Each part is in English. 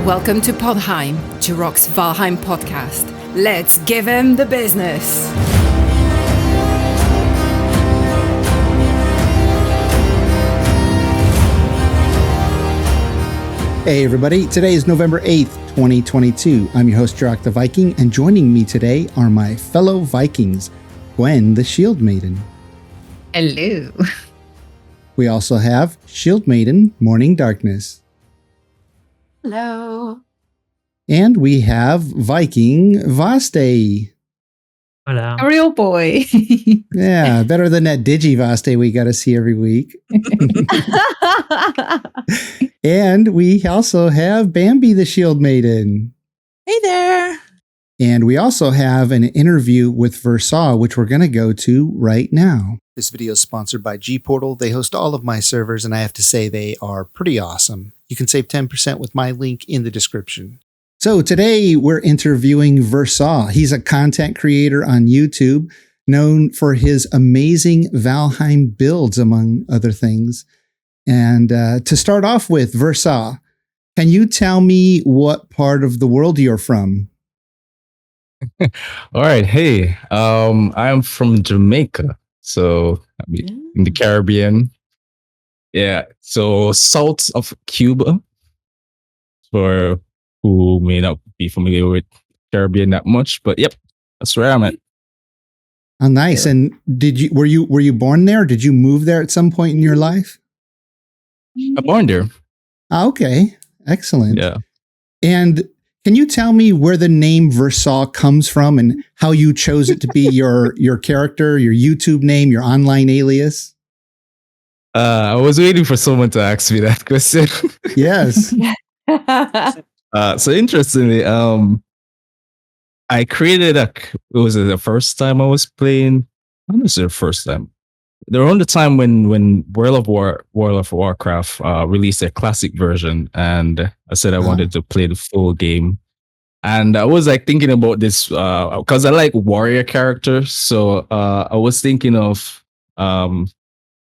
Welcome to Podheim, Jiroc's Valheim podcast. Let's give him the business. Hey everybody, today is November 8th, 2022. I'm your host, Jiroc the Viking, and joining me today are my fellow Vikings, Gwen the Shield Maiden. Hello. We also have Shield Maiden, Morning Darkness. Hello. And we have Viking Vaste. Hello. A real boy. Yeah, better than that Digivaste we got to see every week. And we also have Bambi the Shield Maiden. Hey there. And we also have an interview with Versaugh, which we're going to go to right now. This video is sponsored by G-Portal. They host all of my servers, and I have to say they are pretty awesome. You can save 10% with my link in the description. So today we're interviewing Versaugh. He's a content creator on YouTube, known for his amazing Valheim builds, among other things. And to start off with, Versaugh, can you tell me what part of the world you're from? All right. Hey, I'm from Jamaica. So in the Caribbean. Yeah. So south of Cuba. For who may not be familiar with Caribbean that much, but yep, that's where I'm at. Oh, nice. Yeah. And were you born there? Or did you move there at some point in your life? I'm born there. Ah, okay. Excellent. Yeah. And can you tell me where the name Versaugh comes from and how you chose it to be your character, your YouTube name, your online alias? I was waiting for someone to ask me that question. Yes. So interestingly, I created was it the first time I was playing? When was it the first time? Around the time when World of Warcraft released their classic version, and I said I wanted to play the full game. And I was like thinking about this because I like warrior characters, so I was thinking of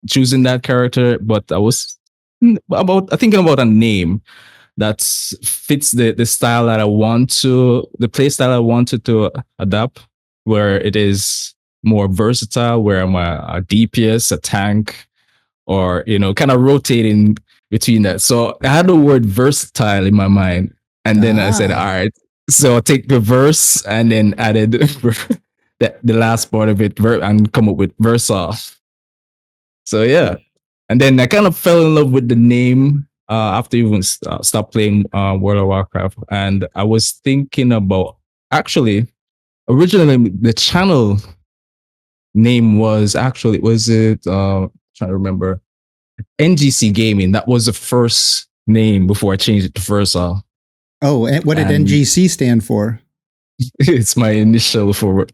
choosing that character, but I was thinking about a name that fits the style that I want to, the play style I wanted to adapt, where it is more versatile, where I'm a DPS, a tank, or, kind of rotating between that. So I had the word versatile in my mind. And then I said, all right, so I'll take the verse and then added the last part of it and come up with Versaugh. So yeah. And then I kind of fell in love with the name after even stopped playing World of Warcraft. And I was thinking about, actually, originally the channel name was trying to remember, NGC Gaming. That was the first name before I changed it to Versaugh. Oh, and what did NGC stand for? It's my initial for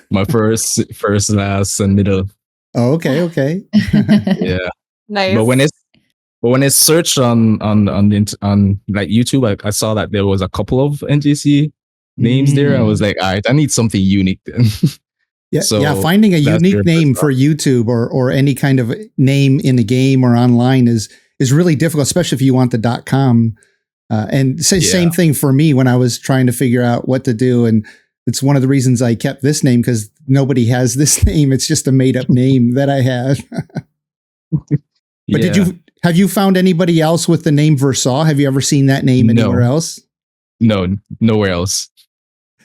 my first, last, and middle. Oh, okay. Yeah. Nice. But when I searched on like YouTube, I saw that there was a couple of NGC names there. I was like, all right, I need something unique then. Yeah, So finding a that's unique name for YouTube or any kind of name in the game or online is really difficult, especially if you want the .com. Same thing for me when I was trying to figure out what to do. And it's one of the reasons I kept this name, because nobody has this name. It's just a made up name that I had. But have you found anybody else with the name Versaugh? Have you ever seen that name anywhere else? No, nowhere else.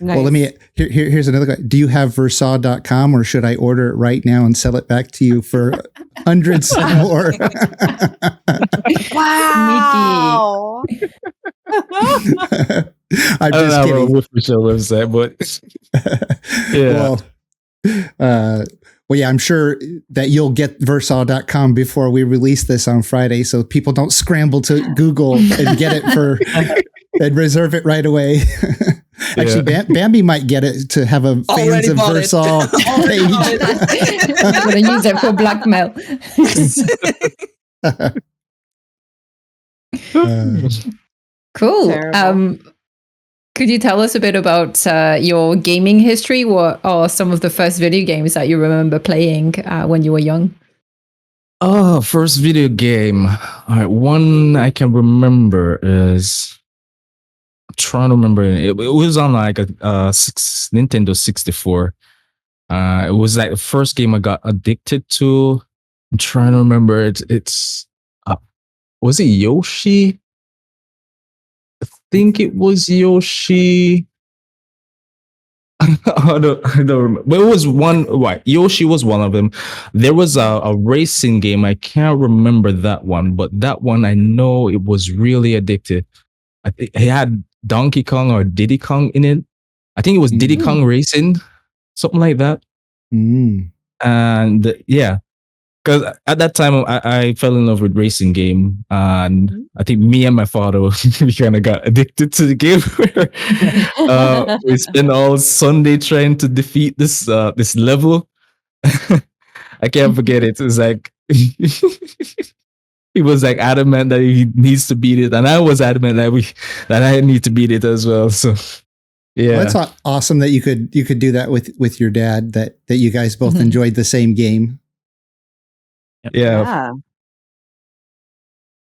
Nice. Well, here's another guy. Do you have Versaugh.com, or should I order it right now and sell it back to you for hundreds more? Wow. I'm just kidding. I don't have an official website, but yeah. Well, yeah, I'm sure that you'll get Versaugh.com before we release this on Friday, so people don't scramble to Google and get it and reserve it right away. Actually, Bambi might get it to have a fans of Versaugh page. I'm going to use it for blackmail. Cool. Terrible. Could you tell us a bit about your gaming history? What are some of the first video games that you remember playing when you were young? Oh, first video game. All right, one I can remember is trying to remember. It was on like a Nintendo 64. It was like the first game I got addicted to. I'm trying to remember it. It's was it Yoshi? I think it was Yoshi. I don't remember. But it was one. Right, Yoshi was one of them. There was a racing game. I can't remember that one, but that one I know it was really addictive. I think it had Donkey Kong or Diddy Kong in it. I think it was Diddy Kong Racing, something like that. Mm. And yeah, because at that time I fell in love with racing game, and I think me and my father we kind of got addicted to the game. We spent all Sunday trying to defeat this level. I can't forget it. It was like he was like adamant that he needs to beat it, and I was adamant that I need to beat it as well. So yeah, Well, that's awesome that you could do that with your dad. That you guys both enjoyed the same game. yeah.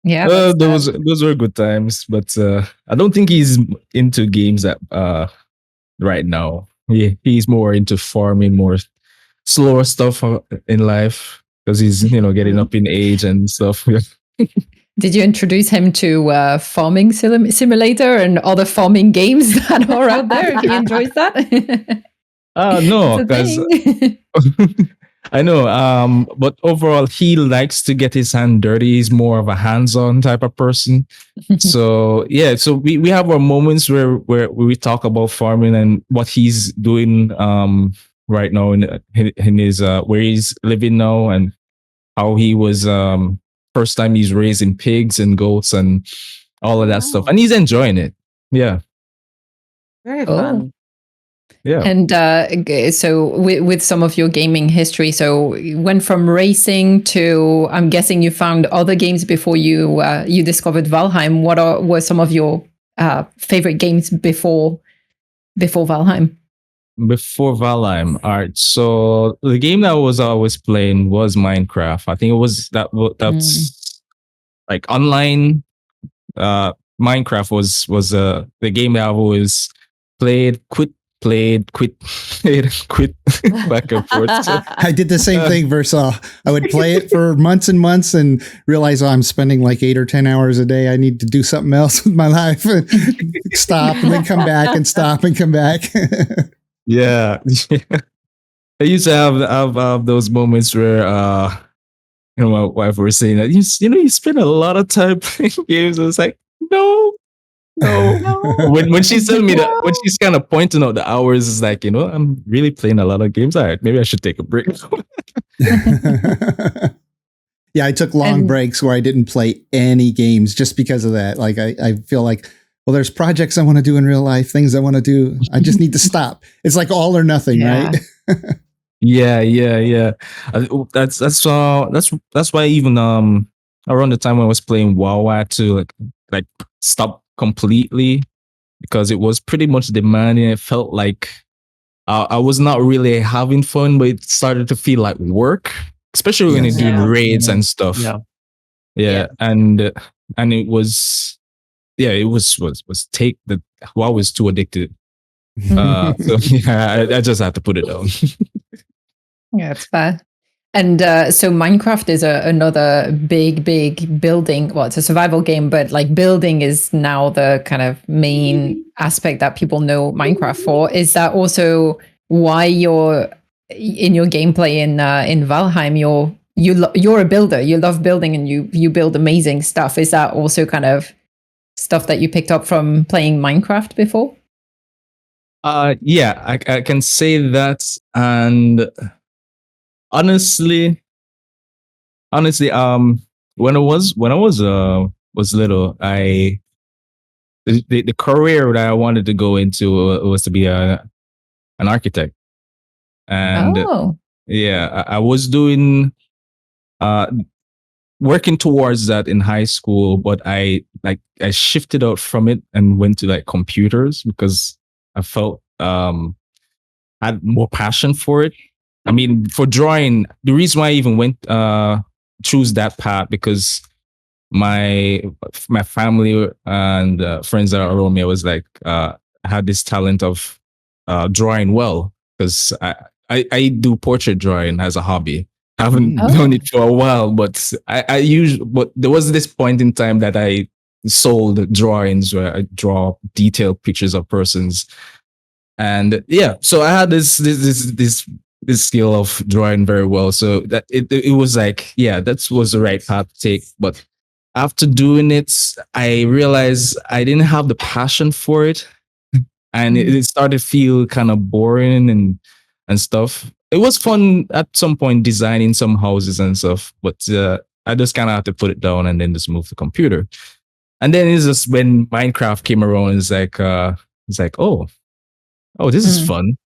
Yeah. Those were good times, but I don't think he's into games that right now. He's more into farming, more slower stuff in life because he's getting up in age and stuff. Did you introduce him to farming simulator and other farming games that are out there? If he enjoys that, no, It's a because thing. I know. But overall, he likes to get his hand dirty. He's more of a hands-on type of person. So yeah, so we have our moments where we talk about farming and what he's doing right now in his where he's living now, and how he was first time he's raising pigs and goats and all of that stuff, and he's enjoying it. Yeah, Very Oh. fun. yeah. And so with some of your gaming history, so you went from racing to, I'm guessing you found other games before you discovered Valheim. What were some of your favorite games before Valheim? Before Valheim, all right. So the game that I was always playing was Minecraft. I think it was that's like online. Minecraft was the game that I've always played, played, quit, played, quit, back and forth. So, I did the same thing, Versaugh. I would play it for months and months and realize, I'm spending like 8 or 10 hours a day. I need to do something else with my life. Stop and then come back and stop and come back. yeah. I used to have those moments where my wife was saying that you spend a lot of time playing games. I was like, no. When she's telling me that, when she's kind of pointing out the hours, it's like, I'm really playing a lot of games. All right, maybe I should take a break. Yeah, I took long breaks where I didn't play any games just because of that. Like I feel like, well, there's projects I want to do in real life, things I want to do. I just need to stop. It's like all or nothing, right? Yeah. That's why even around the time when I was playing WoW, I had to like stop completely because it was pretty much demanding. It felt like I was not really having fun, but it started to feel like work, especially when you're doing raids and stuff. Yeah. And it was it was take the WoW was too addicted. So yeah, I just had to put it down. Yeah, it's fair. And so Minecraft is another big building. Well, it's a survival game, but like building is now the kind of main aspect that people know Minecraft for. Is that also why you're in your gameplay in Valheim? You're a builder. You love building, and you build amazing stuff. Is that also kind of stuff that you picked up from playing Minecraft before? Yeah, I can say that. And honestly, when I was little, the career that I wanted to go into was to be an architect. And yeah, I was doing working towards that in high school, but I shifted out from it and went to like computers because I felt had more passion for it. I mean, for drawing, the reason why I even went choose that path because my my family and friends that are around me, I was like, had this talent of drawing well because I do portrait drawing as a hobby. I haven't Mm. done it for a while, but but there was this point in time that I sold drawings where I draw detailed pictures of persons, and yeah, so I had this skill of drawing very well. So that it was like, yeah, that was the right path to take. But after doing it, I realized I didn't have the passion for it, and it started to feel kind of boring and stuff. It was fun at some point designing some houses and stuff, but I just kind of had to put it down and then just move to computer. And then it's just when Minecraft came around, it's like, oh, this is fun,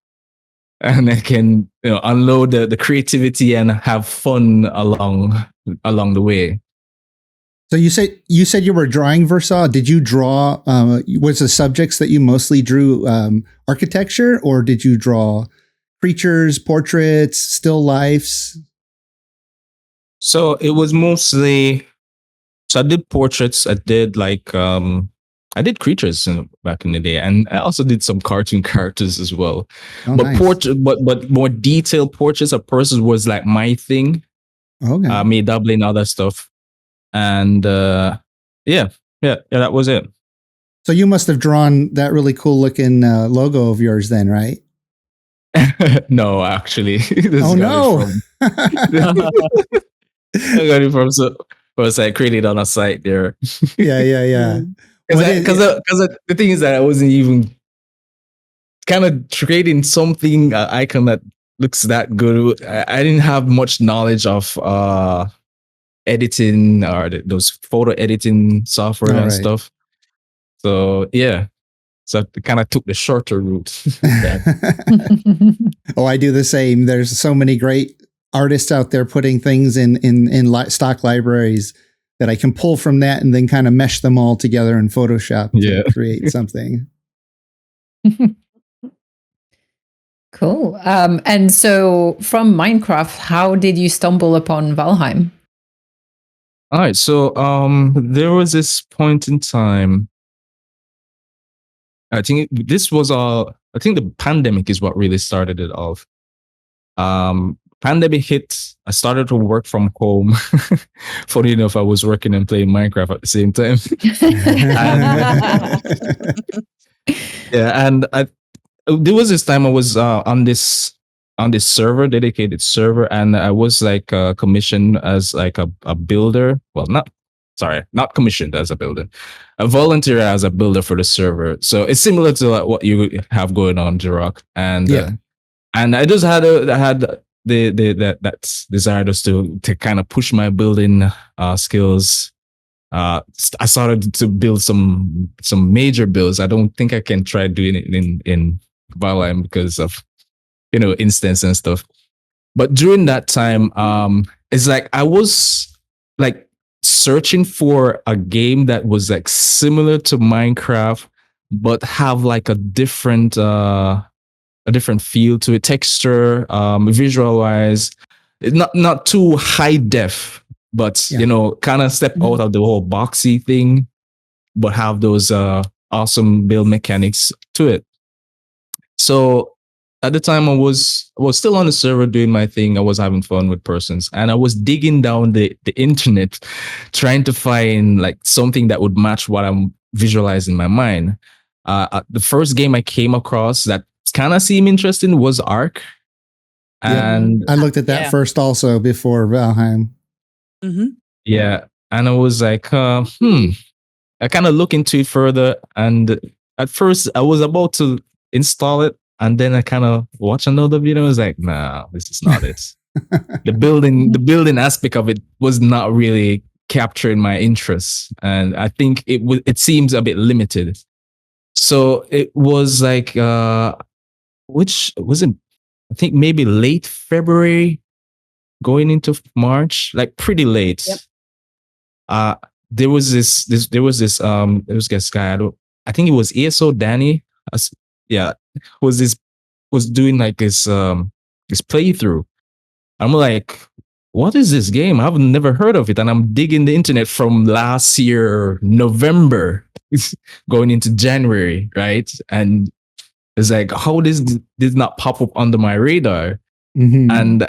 and I can unload the creativity and have fun along the way. So you said you were drawing Versaugh. Did you draw? Was the subjects that you mostly drew architecture, or did you draw creatures, portraits, still lifes? So it was mostly. So I did portraits. I did I did creatures back in the day, and I also did some cartoon characters as well. Oh, But nice. but more detailed portraits of persons was like my thing. Okay. Me doubling other stuff, and yeah, that was it. So you must have drawn that really cool looking logo of yours then, right? No, actually, this Oh no. I got it from was I created on a site there. Yeah. Because the thing is that I wasn't even kind of creating something icon that looks that good. I didn't have much knowledge of editing or those photo editing software All and right. stuff. So yeah, so I kind of took the shorter route. with that. Oh, I do the same. There's so many great artists out there putting things in stock libraries that I can pull from that and then kind of mesh them all together in Photoshop Yeah. to create something. Cool. And so from Minecraft, how did you stumble upon Valheim? All right, so there was this point in time. I think this was I think the pandemic is what really started it off. Pandemic hit. I started to work from home. Funny enough, I was working and playing Minecraft at the same time. Yeah, and there was this time I was on this server, dedicated server, and I was like commissioned as like a builder. Well, not commissioned as a builder, a volunteer as a builder for the server. So it's similar to like what you have going on, Jiroc, and Yeah. and I just had that desire just to kind of push my building skills. I started to build some major builds. I don't think I can try doing it in Valheim because of instance and stuff. But during that time, it's like I was like searching for a game that was like similar to Minecraft, but have like a different feel to it, texture, visual wise. It's not too high def, but Yeah. kind of step out of the whole boxy thing, but have those awesome build mechanics to it. So at the time, I was still on the server doing my thing. I was having fun with persons, and I was digging down the internet, trying to find like something that would match what I'm visualizing in my mind. The first game I came across that kind of seemed interesting was Ark, Yeah. and I looked at that first also before Valheim. yeah, and I was like, I kind of look into it further, and at first I was about to install it, and then I kind of watch another video. I was like, nah, this is not it. The building aspect of it was not really capturing my interest, and I think it seems a bit limited. So it was like, which was it? I think maybe late February, going into March, like pretty late. Yep. There was this guy. I think it was ESO Danny. Yeah, was doing like this playthrough. I'm like, what is this game? I've never heard of it. And I'm digging the internet from last year, November, going into January, right? And it's like, how did not pop up under my radar? Mhm. And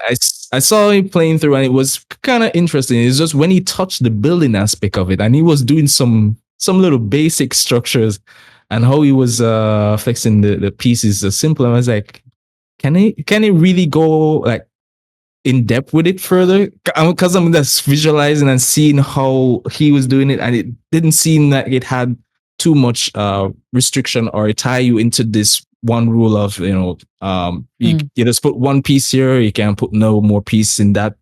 I saw him playing through, and it was kind of interesting. It's just when he touched the building aspect of it, and he was doing some little basic structures, and how he was flexing the pieces so simple. I was like, can he really go like in depth with it further? Because I'm just visualizing and seeing how he was doing it, and it didn't seem that it had too much restriction or tie you into this one rule of you just put one piece here, you can't put no more piece in that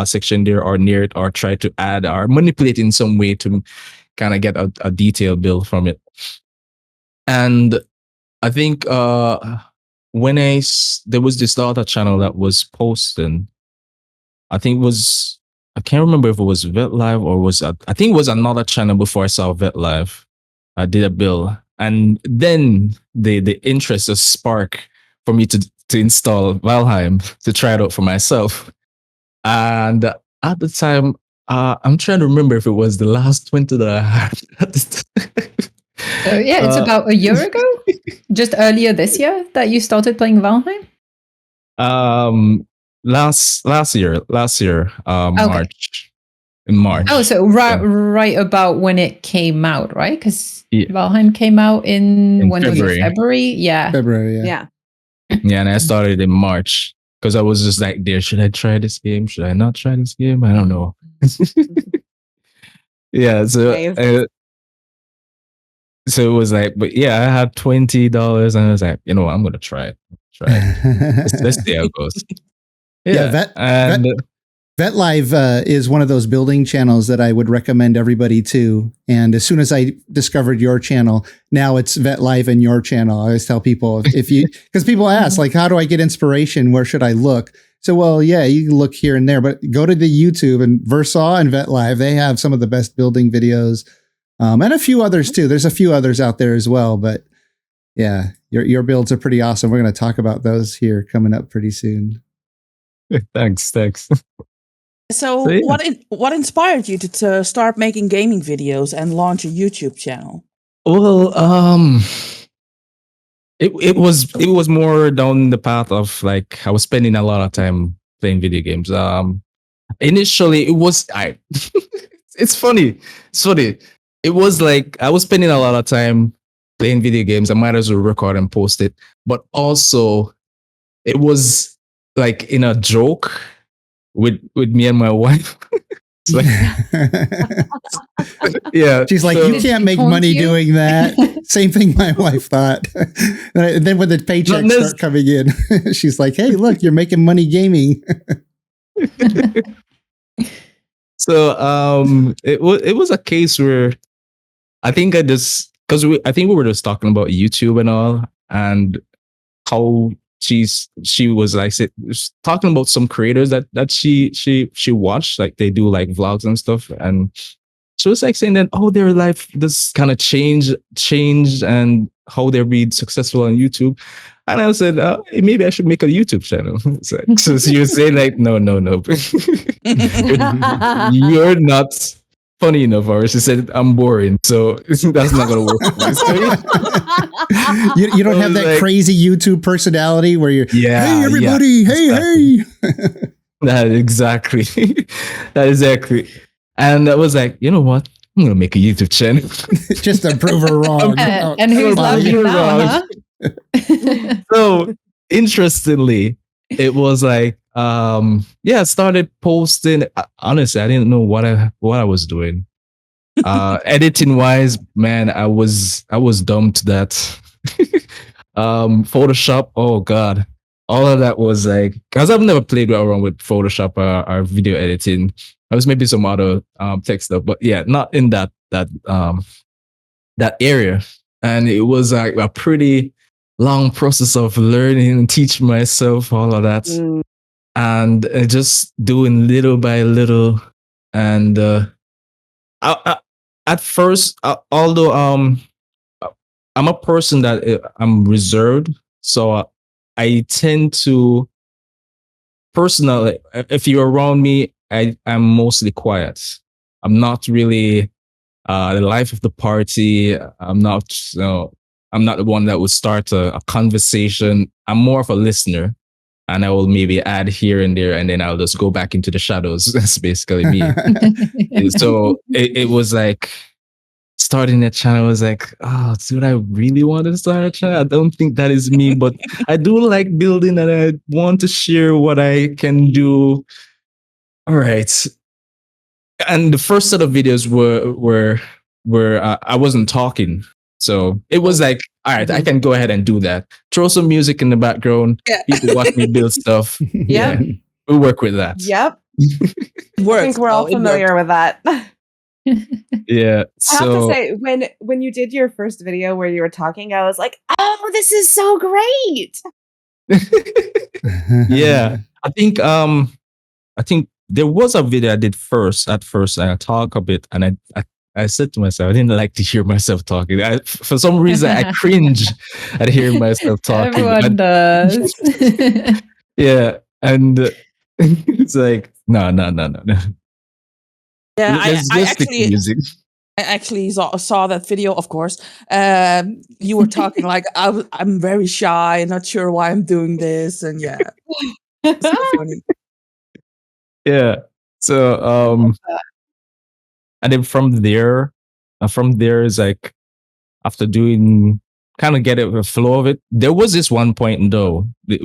section there or near it, or try to add or manipulate in some way to kind of get a detailed build from it. And I think when there was this other channel that was posting, I can't remember if it was Vet Live or I think it was another channel before I saw Vet Live. I did a build, and then the interest just spark for me to install Valheim to try it out for myself. And at the time, I'm trying to remember if it was the last winter that I had at this time. Yeah, it's about a year ago, just earlier this year that you started playing Valheim. Last year, Okay. March. In March. Oh, so right about when it came out, right? Because Yeah. Valheim came out in when February. was it? February? Yeah. February, yeah. Yeah. Yeah, and I started in March because I was just like, there, should I try this game? Should I not try this game? I don't know. Yeah, so it was like, but yeah, I had $20 and I was like, you know what, I'm gonna try it. Let's see how it goes. Yeah, Vet Live is one of those building channels that I would recommend everybody to. And as soon as I discovered your channel, now it's Vet Live and your channel. I always tell people if you, because people ask like, how do I get inspiration? Where should I look? So, well, yeah, you can look here and there, but go to the YouTube, and Versaugh and Vet Live, they have some of the best building videos, and a few others too. There's a few others out there as well, but yeah, your builds are pretty awesome. We're going to talk about those here coming up pretty soon. Thanks. So yeah. what inspired you to start making gaming videos and launch a YouTube channel? Well, it was more down the path of like I was spending a lot of time playing video games. Initially it was it's funny. It was like I was spending a lot of time playing video games. I might as well record and post it, but also it was like in a joke with me and my wife. Like, yeah, she's like, you can't make money doing that. Same thing my wife thought. And then when the paychecks start coming in, she's like, hey, look, you're making money gaming. So it was a case where I think I think we were just talking about YouTube and all, and how she was like talking about some creators that she watched, like they do like vlogs and stuff, and she was like saying that their life just kind of changed and how they're being successful on YouTube. And I said, hey, maybe I should make a YouTube channel. So she was saying like, no, you're not funny enough. Or she said, I'm boring, so that's not gonna work for me. So, you don't have that crazy YouTube personality where you're, hey everybody, hey. That exactly. And I was like, you know what? I'm gonna make a YouTube channel just to prove her wrong. And who's laughing now? Huh? So interestingly, it was like, I started posting. Honestly, I didn't know what I was doing. Editing wise, man, I was dumb to that. Photoshop, oh god, all of that was like, because I've never played around with Photoshop or video editing. I was maybe some other tech stuff, but yeah, not in that area. And it was like a pretty long process of learning and teaching myself all of that. And just doing little by little. And I at first, although I'm a person that I'm reserved, so I tend to personally, if you're around me, I'm mostly quiet. I'm not really the life of the party. I'm not the one that would start a conversation. I'm more of a listener, and I will maybe add here and there, and then I'll just go back into the shadows. That's basically me. So it was like starting a channel. I was like, oh, do I really want to start a channel? I don't think that is me, but I do like building, and I want to share what I can do. All right. And the first set of videos were I wasn't talking, so it was like, all right, I can go ahead and do that. Throw some music in the background. Yeah. People watch me build stuff. Yeah, we work with that. Yep. It works. I think we're all though. It familiar with that. Yeah. I have to So say, when you did your first video where you were talking, I was like, "Oh, this is so great!" yeah, I think there was a video I did first. At first, I talk a bit, and I said to myself, I didn't like to hear myself talking. For some reason, I cringe at hearing myself talking. Everyone does. Yeah, and it's like, no. Yeah, Let's I just stick to music. I actually saw that video, of course. You were talking like, I'm very shy and not sure why I'm doing this. And yeah, it's so funny. Yeah. So and then from there is like, after doing kind of get it the flow of it, there was this one point though. I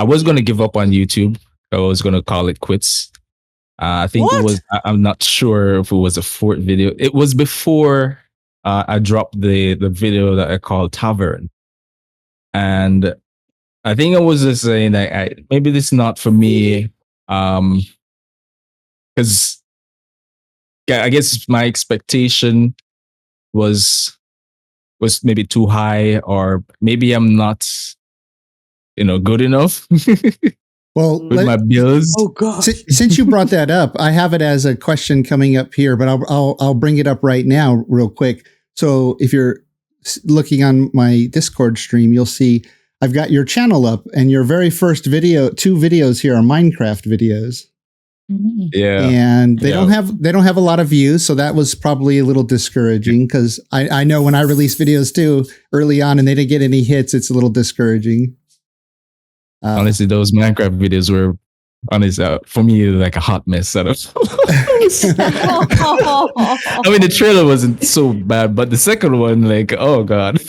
was gonna give up on YouTube. I was gonna call it quits. I think it was. I'm not sure if it was a fourth video. It was before I dropped the video that I called Tavern, and I think I was just saying that maybe this is not for me, because I guess my expectation was maybe too high, or maybe I'm not, good enough. Well, with my bills. Oh god! Since you brought that up, I have it as a question coming up here, but I'll bring it up right now, real quick. So if you're looking on my Discord stream, you'll see I've got your channel up, and your very first video, 2 videos here are Minecraft videos. Yeah, and they don't have a lot of views, so that was probably a little discouraging, because I know when I release videos too early on and they didn't get any hits, it's a little discouraging. Honestly, those Minecraft videos were, for me, like a hot mess. I mean, the trailer wasn't so bad, but the second one, like, oh god.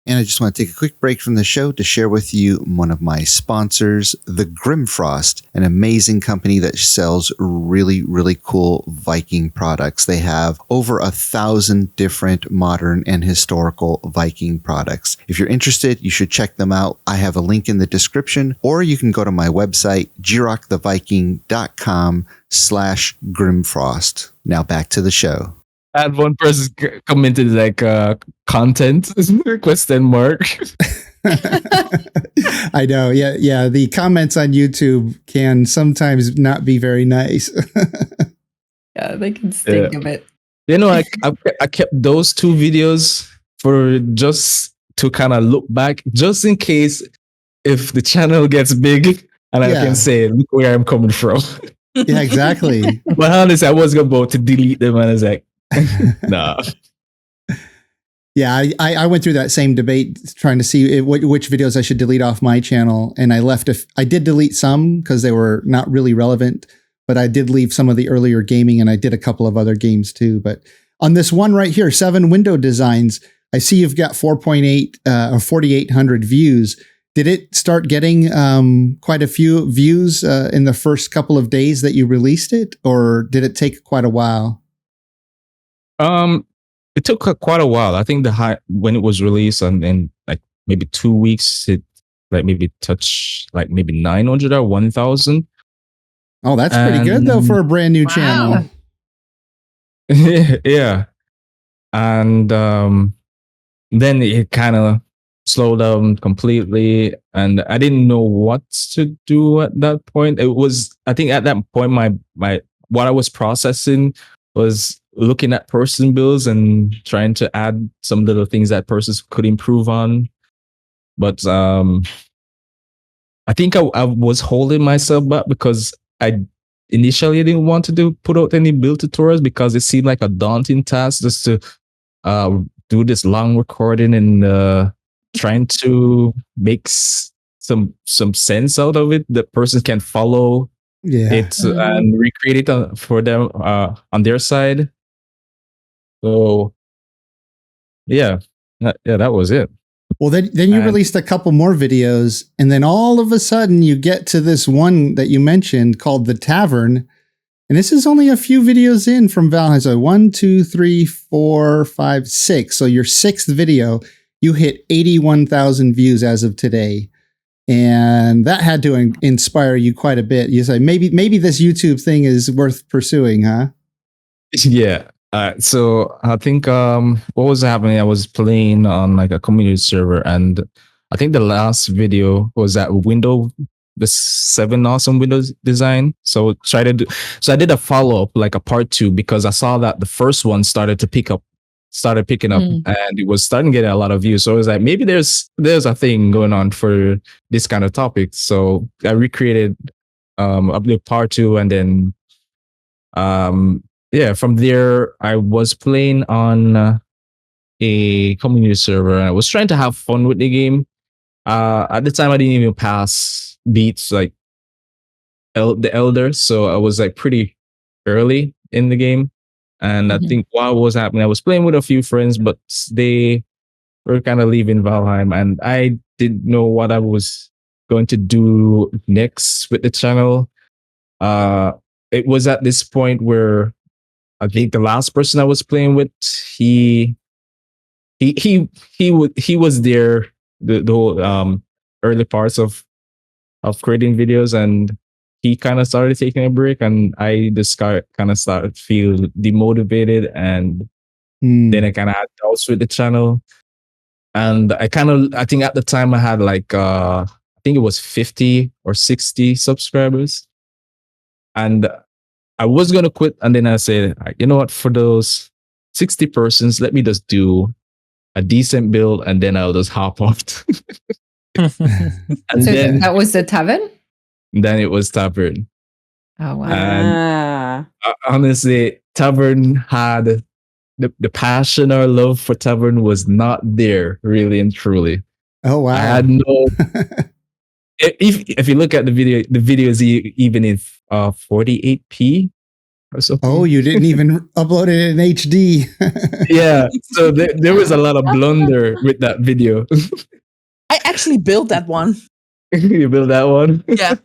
And I just want to take a quick break from the show to share with you one of my sponsors, the Grimfrost, an amazing company that sells really, really cool Viking products. They have over 1,000 different modern and historical Viking products. If you're interested, you should check them out. I have a link in the description, or you can go to my website, jiroctheviking.com/Grimfrost. Now back to the show. And one person commented like content question mark. I know. Yeah. The comments on YouTube can sometimes not be very nice. Yeah, they can stink a bit. I kept those 2 videos for just to kind of look back, just in case if the channel gets big, and I can say, look where I'm coming from. Yeah, exactly. But honestly, I was about to delete them, and I was like, nah. Yeah, I went through that same debate trying to see which videos I should delete off my channel, and I did delete some because they were not really relevant, but I did leave some of the earlier gaming, and I did a couple of other games too. But on this one right here, 7 window designs, I see you've got 4.8 or 4,800 views. Did it start getting quite a few views in the first couple of days that you released it, or did it take quite a while? It took quite a while. I think the high when it was released, and like maybe 2 weeks, it like maybe touched like maybe 900 or 1,000. Oh, that's pretty good though for a brand new channel. Yeah, and then it kind of slowed down completely, and I didn't know what to do at that point. I think at that point, my what I was processing was looking at person builds and trying to add some little things that persons could improve on. But I think I was holding myself back because I initially didn't want to put out any build tutorials because it seemed like a daunting task just to do this long recording and trying to make some sense out of it. The person can follow Yeah. it and recreate it for them on their side. So yeah, that was it. Well, then you released a couple more videos, and then all of a sudden you get to this one that you mentioned called The Tavern. And this is only a few videos in from Valheim. So 1, 2, 3, 4, 5, 6. So your sixth video, you hit 81,000 views as of today. And that had to inspire you quite a bit. You say, maybe this YouTube thing is worth pursuing, huh? Yeah. So I think what was happening? I was playing on like a community server, and I think the last video was that the 7 awesome Windows design. So I did a follow up, like a part 2, because I saw that the first one started picking up, and it was starting to get a lot of views. So I was like, maybe there's a thing going on for this kind of topic. So I recreated a part 2, and then yeah, from there I was playing on a community server, and I was trying to have fun with the game. At the time I didn't even pass beats like the elder, so I was like pretty early in the game. And I think what was happening, I was playing with a few friends, but they were kind of leaving Valheim, and I didn't know what I was going to do next with the channel. It was at this point where I think the last person I was playing with, he was there the whole early parts of creating videos, and he kind of started taking a break, and I just kind of started feel demotivated, and then I kind of had doubts with the channel. And I think at the time I had like I think it was 50 or 60 subscribers, and I was gonna quit, and then I said, you know what, for those 60 persons, let me just do a decent build, and then I'll just hop off. And So then that was the tavern? then it was Tavern. Oh, wow. And honestly, Tavern had the passion or love for Tavern was not there, really and truly. Oh, wow. I had no. If you look at the video is even in 48p or something. Oh, you didn't even upload it in HD. Yeah, so there was a lot of blunder with that video. I actually built that one. You built that one? Yeah.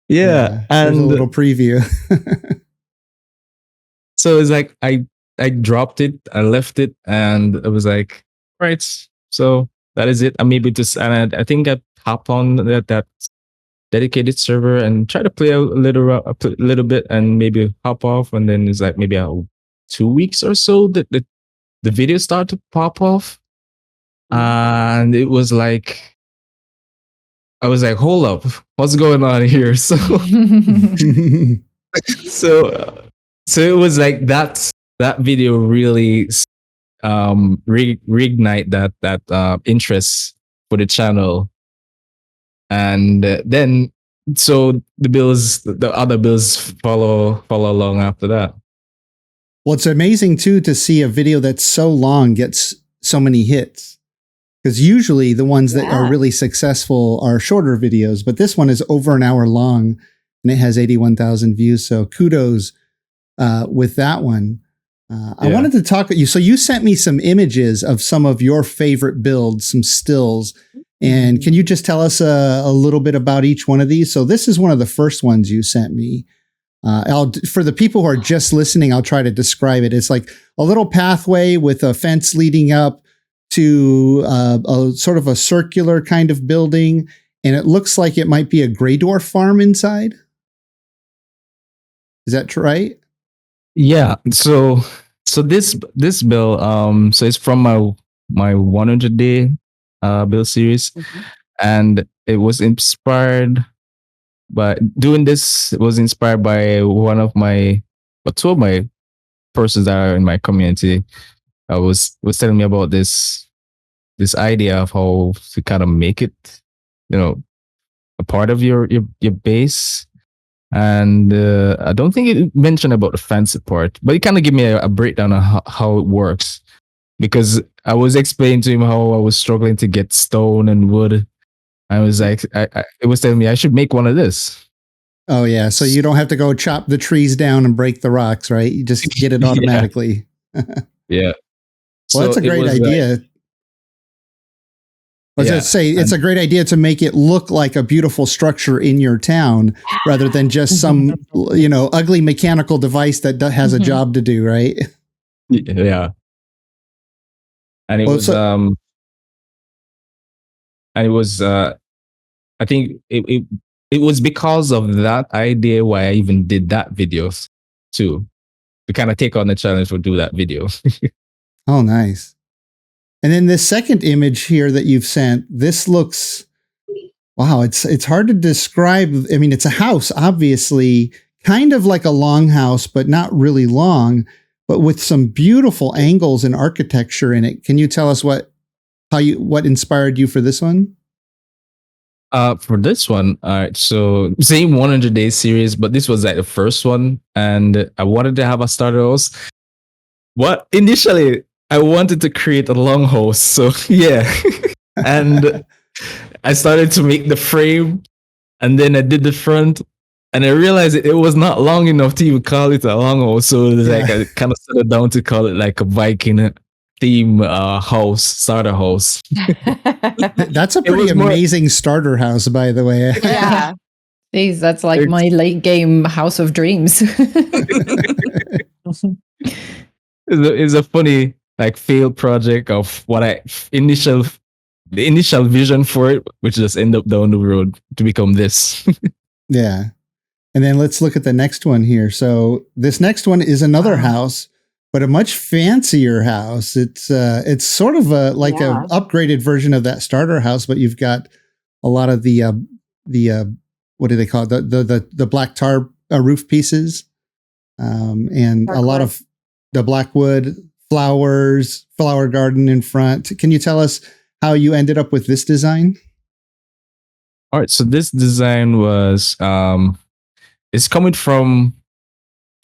Yeah, there's a and little preview. so it's like I dropped it, I left it, and it was like, right, so that is it. I maybe just, and I think I hop on that dedicated server and try to play a little bit, and maybe hop off, and then it's like maybe 2 weeks or so that the videos start to pop off, and it was like, I was like, hold up, what's going on here? So so it was like that video really reignite that interest for the channel. And then so the other bills follow along after that. Well, it's amazing too to see a video that's so long gets so many hits, because usually the ones that are really successful are shorter videos, but this one is over an hour long and it has 81,000 views. So kudos with that one. I wanted to talk with you. So you sent me some images of some of your favorite builds, some stills. And can you just tell us a little bit about each one of these? So this is one of the first ones you sent me. For the people who are just listening, I'll try to describe it. It's like a little pathway with a fence leading up to a sort of a circular kind of building. And it looks like it might be a Grey Dwarf farm inside. Is that right? Yeah. So this build, so it's from my 100-day build series, and it was inspired by doing this. It was inspired by two of my persons that are in my community. Was telling me about this idea of how to kind of make it, a part of your base. And I don't think it mentioned about the fancy part, but it kind of gave me a breakdown on how it works. Because I was explaining to him how I was struggling to get stone and wood. I was like, it was telling me I should make one of this. Oh yeah, so you don't have to go chop the trees down and break the rocks, right? You just get it automatically. Yeah. Well, that's a great idea. I was going to say, it's a great idea to make it look like a beautiful structure in your town rather than just some, ugly mechanical device that has a job to do, right? Yeah. And it was, I think it was because of that idea why I even did that video too, to kind of take on the challenge to do that video. Oh, nice. And then this second image here that you've sent, this looks, wow, it's hard to describe. I mean, it's a house, obviously, kind of like a longhouse, but not really long, but with some beautiful angles and architecture in it. Can you tell us what inspired you for this one? For this one, all right, so same 100 Days series, but this was like the first one, and I wanted to have a starter house. What initially I wanted to create a longhouse, so yeah, and I started to make the frame, and then I did the front, and I realized it was not long enough to even call it a longhouse. So it was like I kind of settled down to call it like a Viking theme house, starter house. That's a pretty amazing starter house, by the way. Yeah. Jeez, that's like my late game House of Dreams. It's a funny like failed project of what the initial vision for it, which just ended up down the road to become this. Yeah. And then let's look at the next one here. So this next one is another house, but a much fancier house. It's sort of a upgraded version of that starter house, but you've got a lot of the what do they call it? The black tar roof pieces, and a lot of the black wood, flowers, flower garden in front. Can you tell us how you ended up with this design? All right, so this design was it's coming from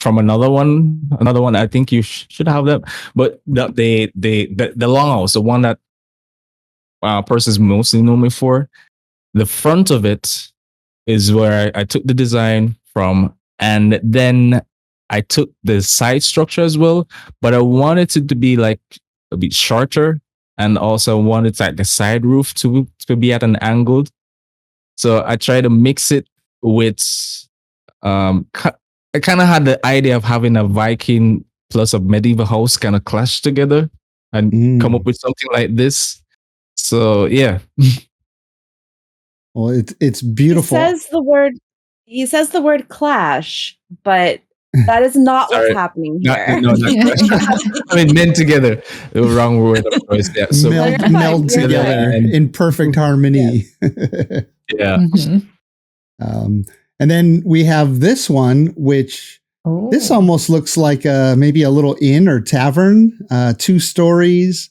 another one. I think you should have that, but the longhouse, the one that persons mostly know me for, the front of it is where I took the design from, and then I took the side structure as well, but I wanted it to be like a bit shorter, and also wanted like the side roof to be at an angle. So I tried to mix it with I kind of had the idea of having a Viking plus a medieval house kind of clash together and come up with something like this. So yeah. Well, it's beautiful. He says the word clash, but that is not what's happening here. No, I mean, men together. The wrong word, of course. Yeah. So meld together in perfect harmony. Yeah. And then we have this one, which this almost looks like maybe a little inn or tavern, 2 stories.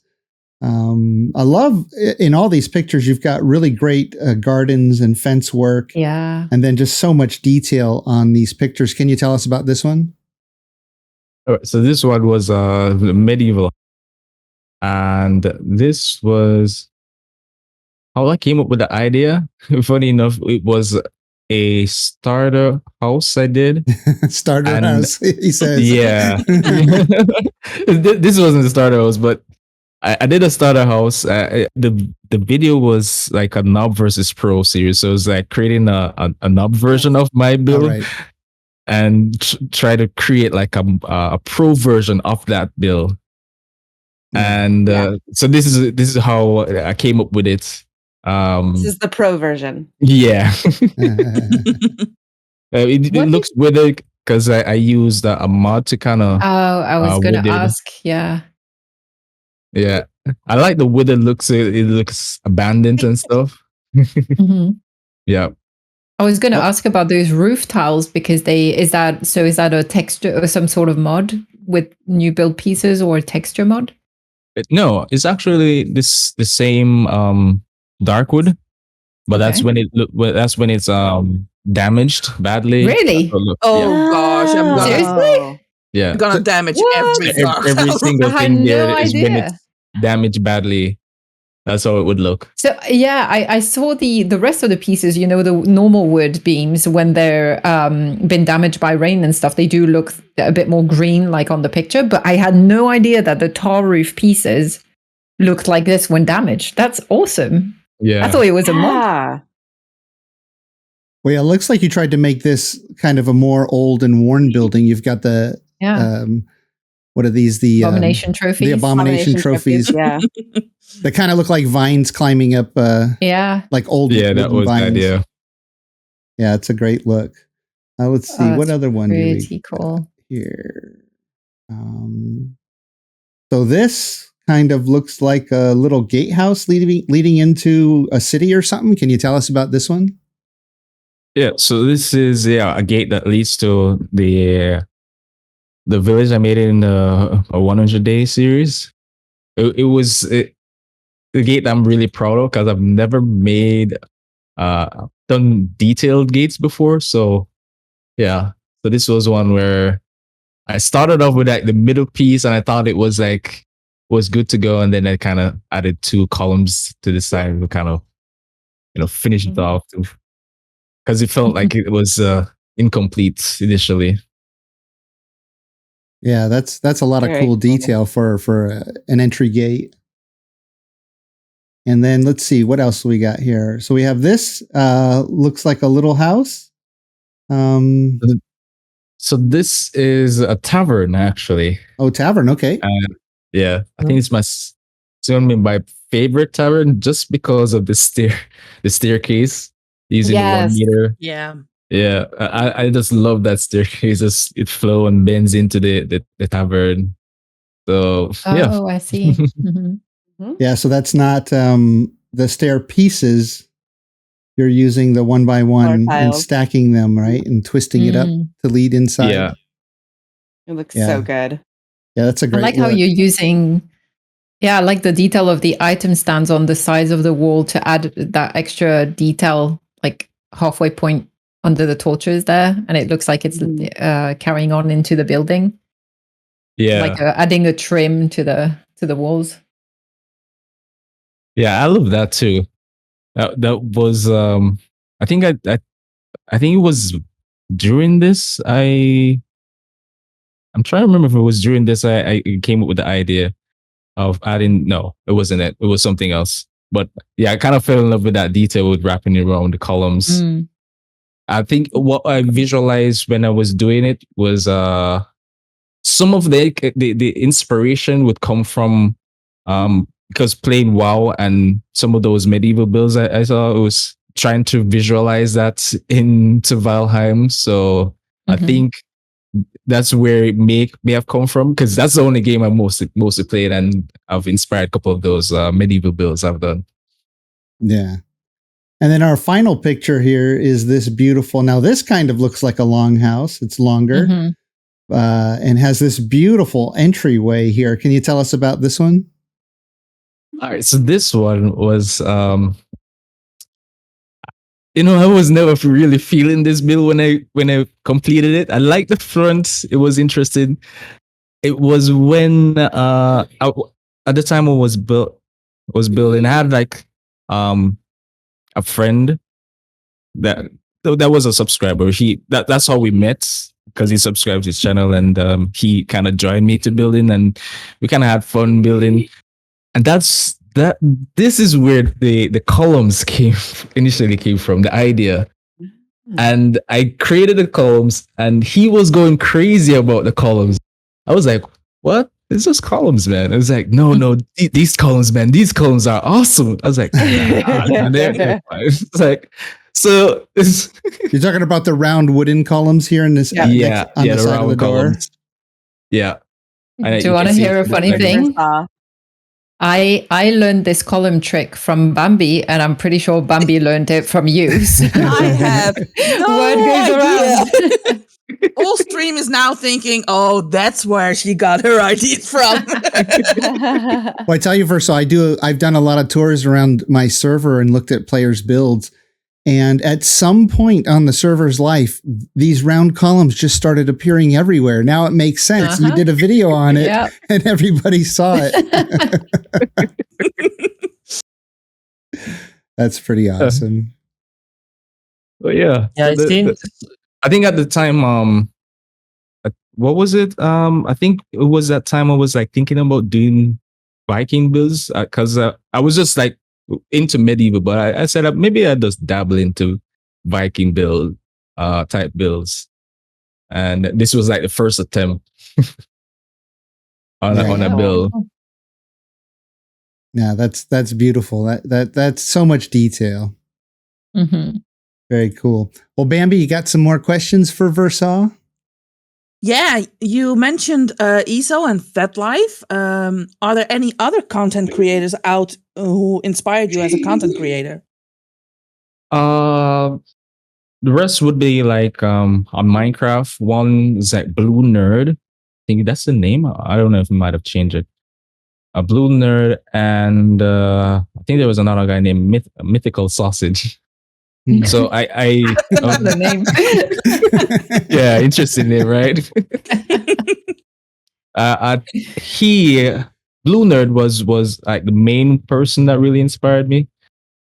I love in all these pictures, you've got really great gardens and fence work. Yeah. And then just so much detail on these pictures. Can you tell us about this one? All right, so this one was medieval. And this was how I came up with the idea. Funny enough, it was a starter house I did. Starter house, he says. Yeah. This wasn't a starter house, but I did a starter house. The video was like a Nob versus Pro series. So it was like creating a Nob version of my build and try to create like a Pro version of that build. And so this is how I came up with it. This is the Pro version. Yeah. It looks withered because I used a mod to kind of. Oh, I was going to ask. Yeah. Yeah, I like the wood. It looks abandoned and stuff. Yeah. I was going to ask about those roof tiles because is that a texture or some sort of mod with new build pieces or texture mod? No, it's actually the same dark wood. but that's Okay. that's when it's damaged badly. Really? That's what it looks- Oh gosh, Seriously? yeah. I'm gonna So damage What? every every dark single I had thing there no is when idea. it's damaged badly. That's how it would look. So yeah, I saw the rest of the pieces, the normal wood beams when they're been damaged by rain and stuff, they do look a bit more green like on the picture, but I had no idea that the tar roof pieces looked like this when damaged. That's awesome. Yeah. I thought it was a mod. Yeah. Well, yeah, it looks like you tried to make this kind of a more old and worn building. You've got the Yeah. what are these? The Abomination trophies. The abomination trophies. Yeah. They kind of look like vines climbing up. Yeah. Like old. Yeah, that wooden was the vines. idea. Yeah, it's a great look. Let's see, what that's other one do we Pretty cool. here? So this kind of looks like a little gatehouse leading into a city or something. Can you tell us about this one? Yeah, so this is a gate that leads to the village I made in a 100-day series. It was the gate I'm really proud of because I've never done detailed gates before. So yeah, so this was one where I started off with like the middle piece and I thought it was good to go, and then I kind of added 2 columns to the side to kind of finish it off because it felt like it was incomplete initially. Yeah, that's a lot of Very cool cool. detail for an entry gate. And then let's see what else we got here. So we have this looks like a little house. So this is a tavern actually. Oh, tavern. Okay. Yeah, I think it's gonna be my favorite tavern just because of the staircase using the 1 Yes. meter. Yeah. Yeah, I just love that staircase. It flow and bends into the tavern. So yeah, Oh, I see. Mhm. Yeah, so that's not the stair pieces. You're using the 1 by 1 and tiles. stacking them, right? And twisting it up Mm. to lead inside. yeah, It looks Yeah. so good. Yeah, that's a I great like how look. you're using, I like the detail of the item stands on the sides of the wall to add that extra detail, like halfway point under the torches there. And it looks like it's carrying on into the building, yeah, like adding a trim to the walls. yeah. I love that too. That was I think I think it was during this I'm trying to remember if it was during this I came up with the idea of adding. No, it wasn't it. It was something else. But yeah, I kind of fell in love with that detail with wrapping it around the columns. Mm. I think what I visualized when I was doing it was some of the inspiration would come from because playing WoW and some of those medieval builds I saw, it was trying to visualize that into Valheim. So I think that's where it may have come from, because that's the only game I mostly played, and I've inspired a couple of those medieval builds I've done. Yeah. And then our final picture here is this beautiful. Now, this kind of looks like a longhouse. It's longer Mhm. and has this beautiful entryway here. Can you tell us about this one? All right, so this one was I was never really feeling this build when I completed it. I liked the front. It was interesting. It was when at the time I was building, I had like a friend that was a subscriber. That's how we met, because he subscribed to his channel, and he kind of joined me to building, and we kind of had fun building. And this is where the columns initially came from, the idea. And I created the columns, and he was going crazy about the columns. I was like, what? It's just columns, man. I was like, no, these columns, man, these columns are awesome. I was like, they're fine. It's like, so You're talking about the round wooden columns here in this yeah, on the the side of the round door. columns. Yeah. Do you want to hear a funny thing? Versaugh. I learned this column trick from Bambi, and I'm pretty sure Bambi learned it from you. So I have no word goes idea. around. Whole stream is now thinking, oh, that's where she got her ideas from. Well, I tell you, Versaugh, I've done a lot of tours around my server and looked at players' builds. And at some point on the server's life, these round columns just started appearing everywhere. Now it makes sense. You did a video on it and everybody saw it. That's pretty awesome. But yeah. Yeah, I think at the time, what was it? I think it was that time I was like thinking about doing Viking builds because I was just like into medieval, but I said maybe I just dabble into Viking build type builds, and this was like the first attempt on a build. Yeah, that's beautiful. That's so much detail. Mm-hmm. Very cool. Well, Bambi, you got some more questions for Versaugh? Yeah, you mentioned ESO and FetLife. Are there any other content creators out who inspired you as a content creator? The rest would be like on Minecraft. One is like Blue Nerd. I think that's the name. I don't know if we might have changed it. A Blue Nerd, and I think there was another guy named Mythical Sausage. So I the name. Yeah, interesting name, right? Blue Nerd was like the main person that really inspired me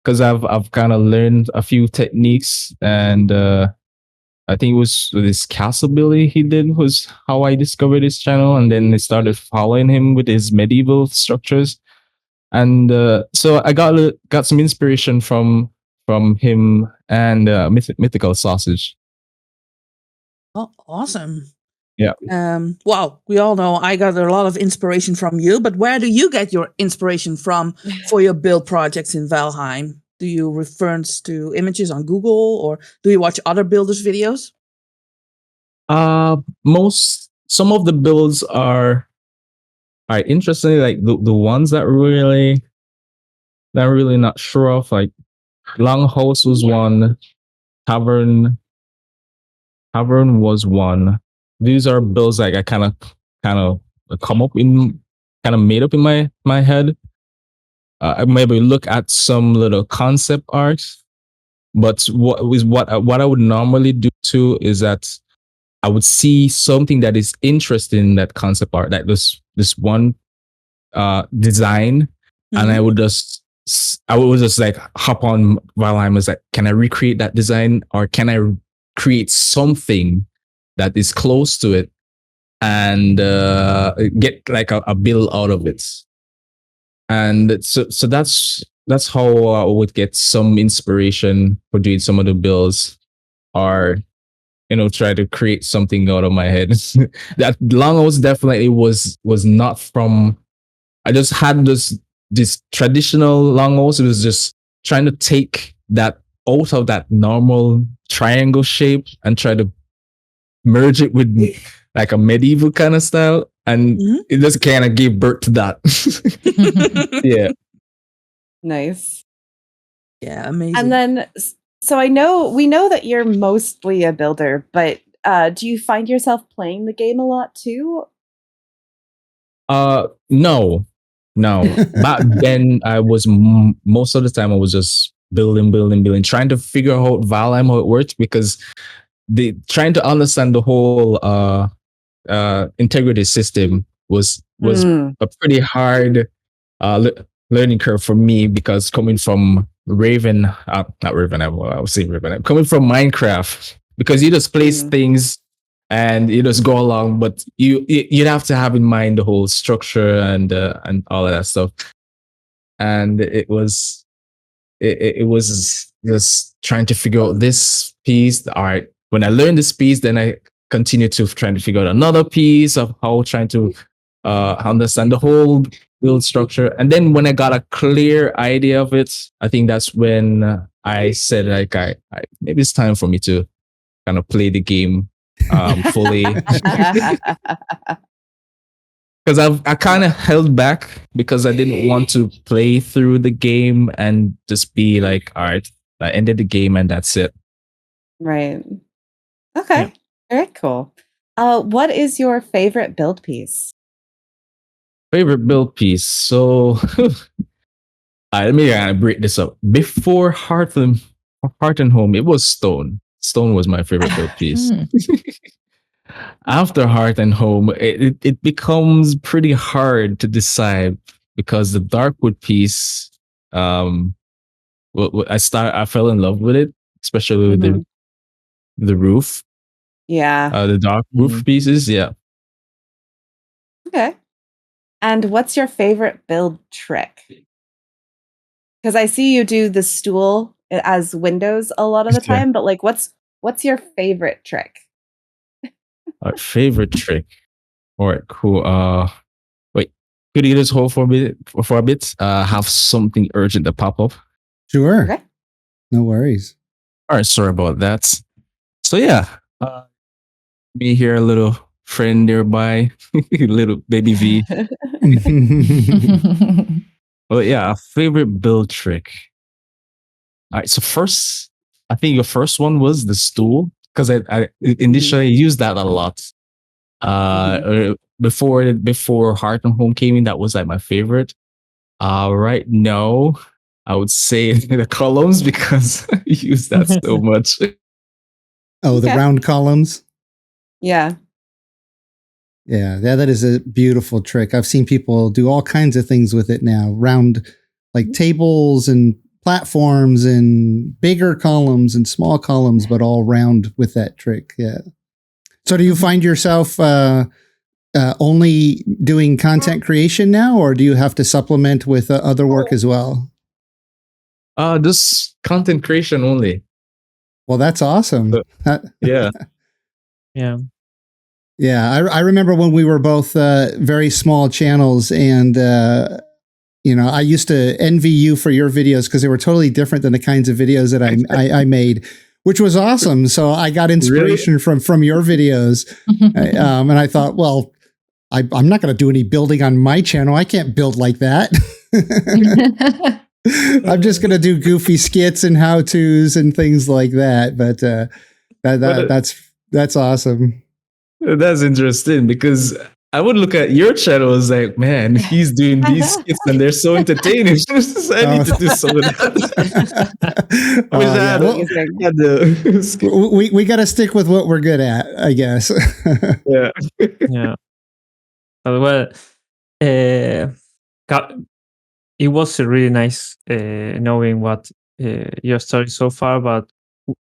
because I've kind of learned a few techniques, and I think it was this castle building he did was how I discovered his channel, and then I started following him with his medieval structures, and so I got some inspiration from him and Mythical Sausage. Oh, awesome. Yeah. Well, we all know I got a lot of inspiration from you, but where do you get your inspiration from for your build projects in Valheim? Do you reference to images on Google, or do you watch other builders' videos? Some of the builds are interestingly like the ones that really not sure of, like Longhouse was one, Tavern was one. These are builds like I kind of made up in my head. I maybe look at some little concept art, but what I would normally do too is that I would see something that is interesting in that concept art, like this one design, and I would just like hop on Valheim. Was like, can I recreate that design, or can I create something that is close to it and get like a build out of it? And so that's how I would get some inspiration for doing some of the builds, or try to create something out of my head. That Longhouse definitely was not from. I just had this traditional Longhouse. It was just trying to take that out of that normal triangle shape and try to merge it with like a medieval kind of style, and it just kind of gave birth to that. Yeah. Nice. Yeah, amazing. And then, so we know that you're mostly a builder, but do you find yourself playing the game a lot too? No. Back then, I was most of the time I was just building, trying to figure out Valheim, how it worked, because trying to understand the whole integrity system was a pretty hard learning curve for me, because coming from not Raven, I was saying Raven, coming from Minecraft, because you just place things and you just go along, but you'd have to have in mind the whole structure and all of that stuff. And it was just trying to figure out this piece. All right, when I learned this piece, then I continued to trying to figure out another piece of how trying to understand the whole build structure. And then when I got a clear idea of it, I think that's when I said, like, I maybe it's time for me to kind of play the game fully. Because I kind of held back because I didn't want to play through the game and just be like, all right, I ended the game and that's it. Right. Okay. Yeah. Very cool. What is your favorite build piece? Favorite build piece. So let me break this up. Before Hearthstone Heart and Home, it was stone. Stone was my favorite build piece. After Heart and Home, it becomes pretty hard to decide because the Darkwood piece, I fell in love with it, especially with the roof, Yeah. the dark roof pieces. Yeah. Okay. And what's your favorite build trick? Because I see you do the stool as windows a lot of the Yeah. time, but like, what's your favorite trick? Our favorite trick. All right, cool. Wait, could you just hold for a bit? Have something urgent to pop up. Sure. Okay. No worries. All right, sorry about that. So yeah, me here, a little friend nearby, little baby V. Well, yeah, a favorite build trick. All right, so first, I think your first one was the stool because I initially used that a lot. Before Heart and Home came in, that was like my favorite. Right now, I would say the columns because I use that so much. Oh, the Okay. round columns. Yeah. Yeah, that is a beautiful trick. I've seen people do all kinds of things with it now. Round, like tables and platforms and bigger columns and small columns, but all round with that trick. Yeah. So do you find yourself only doing content creation now, or do you have to supplement with other work as well? Just content creation only. Well, that's awesome. Yeah. Yeah. Yeah, I remember when we were both very small channels, and I used to envy you for your videos because they were totally different than the kinds of videos that I made, which was awesome. So I got inspiration from your videos, and I thought, well, I'm not going to do any building on my channel. I can't build like that. I'm just going to do goofy skits and how-tos and things like that. But that's awesome. That's interesting because I would look at your channel as like, man, he's doing these skits and they're so entertaining. I need to do some of that. We got to stick with what we're good at, I guess. Yeah. Yeah. Well, it was really nice knowing what your story so far, but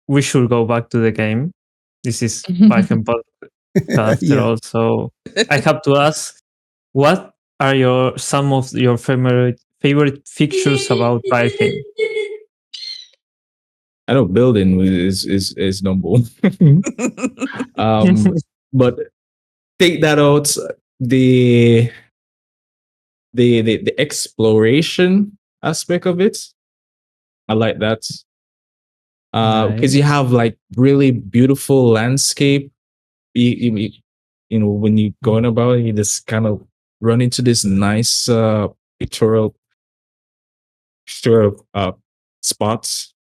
we should go back to the game. This is Viking after all. So I have to ask, what are some of your favorite features about Valheim? I know building is number one. But take that out, the exploration aspect of it. I like that. Because you have like really beautiful landscape. You know, when you're going about it, you just kind of run into this nice pictorial spots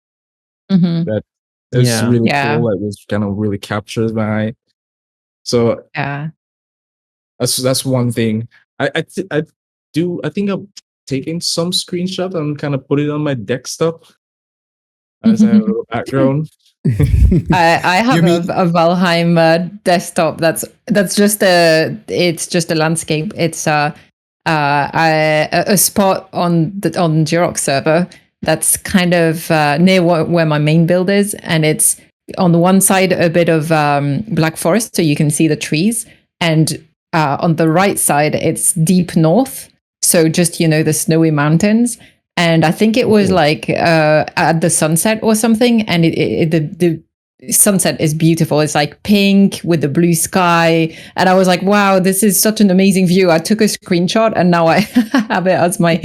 that is really cool. Like it kind of really captures my eye. So that's one thing. I think I'm taking some screenshot and kind of put it on my desktop as a background. I have a Valheim desktop. That's just it's just a landscape. It's a spot on Jiroc server that's kind of near where my main build is, and it's on the one side a bit of black forest, so you can see the trees, and on the right side it's deep north, so just the snowy mountains. And I think it was like at the sunset or something, and the sunset is beautiful. It's like pink with the blue sky, and I was like, wow, this is such an amazing view. I took a screenshot and now I have it as my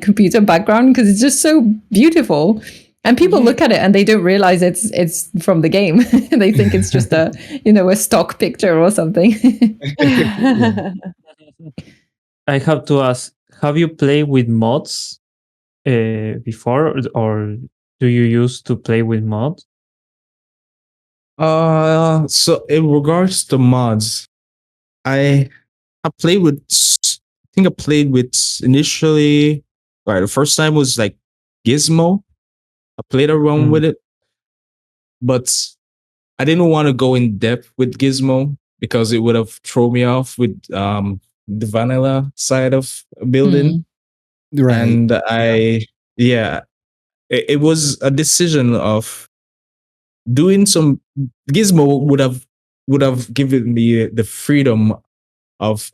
computer background because it's just so beautiful. And people look at it and they don't realize it's from the game. They think it's just a stock picture or something. I have to ask, have you played with mods before, or do you used to play with mods? So in regards to mods, I played with. I think I played with initially. Right, the first time was like Gizmo. I played around with it. but I didn't want to go in depth with Gizmo because it would have thrown me off with the vanilla side of building. Right. And it was a decision of doing some. Gizmo would have given me the freedom of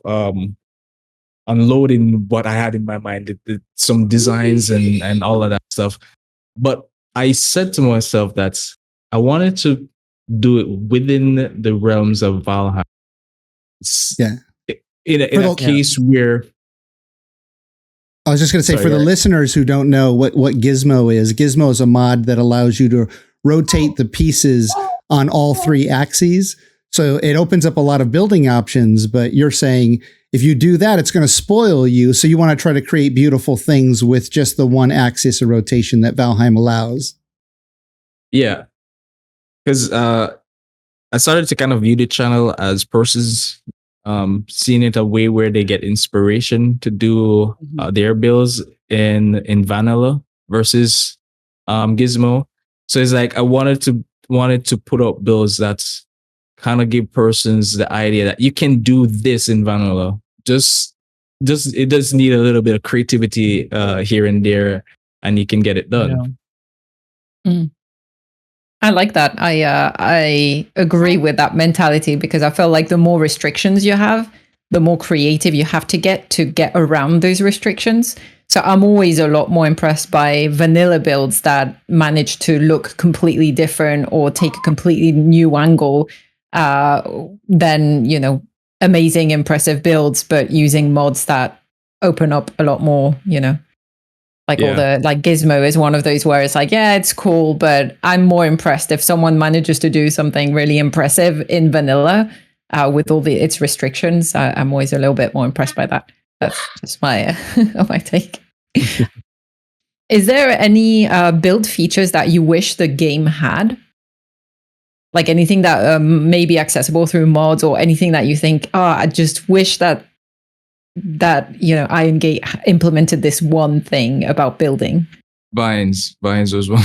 unloading what I had in my mind, some designs and all of that stuff. But I said to myself that I wanted to do it within the realms of Valheim. Yeah. In a case where I was just going to say, for the listeners who don't know what Gizmo is a mod that allows you to rotate the pieces on all three axes. So it opens up a lot of building options, but you're saying if you do that, it's going to spoil you. So you want to try to create beautiful things with just the one axis of rotation that Valheim allows. Yeah. Because I started to kind of view the channel as persons seeing it a way where they get inspiration to do their builds in vanilla versus Gizmo. So it's like I wanted to put up builds that kind of give persons the idea that you can do this in vanilla. Just it does need a little bit of creativity here and there, and you can get it done. I like that. I agree with that mentality because I feel like the more restrictions you have, the more creative you have to get around those restrictions. So I'm always a lot more impressed by vanilla builds that manage to look completely different or take a completely new angle than, you know, amazing, impressive builds, but using mods that open up a lot more, you know. Like all the Gizmo is one of those where it's like, yeah, it's cool, but I'm more impressed if someone manages to do something really impressive in vanilla with all its restrictions. I'm always a little bit more impressed by that. That's just my my take. Is there any build features that you wish the game had? Like anything that may be accessible through mods or anything that you think, I just wish that you know Iron Gate implemented this one thing about building. Vines was one.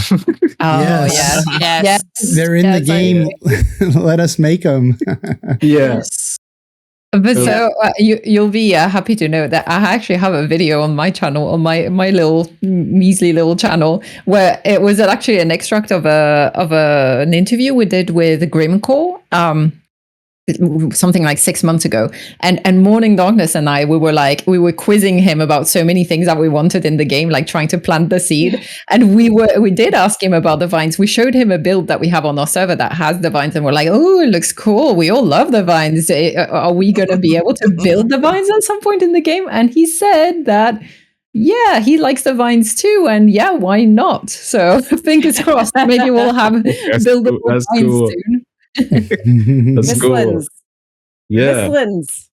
Yes. They're in the game. Let us make them. Yes. But so you'll be happy to know that I actually have a video on my channel, on my little measly little channel, where it was actually an extract of an interview we did with Grimcore, something like 6 months ago, and Morning Darkness and we were quizzing him about so many things that we wanted in the game, like trying to plant the seed. And we did ask him about the vines. We showed him a build that we have on our server that has the vines, and we're like, oh, it looks cool. We all love the vines. Are we going to be able to build the vines at some point in the game? And he said that yeah, he likes the vines too, and yeah, why not? So fingers crossed, maybe we'll have buildable vines soon. That's Mistlands. cool. Yeah. Mistlands.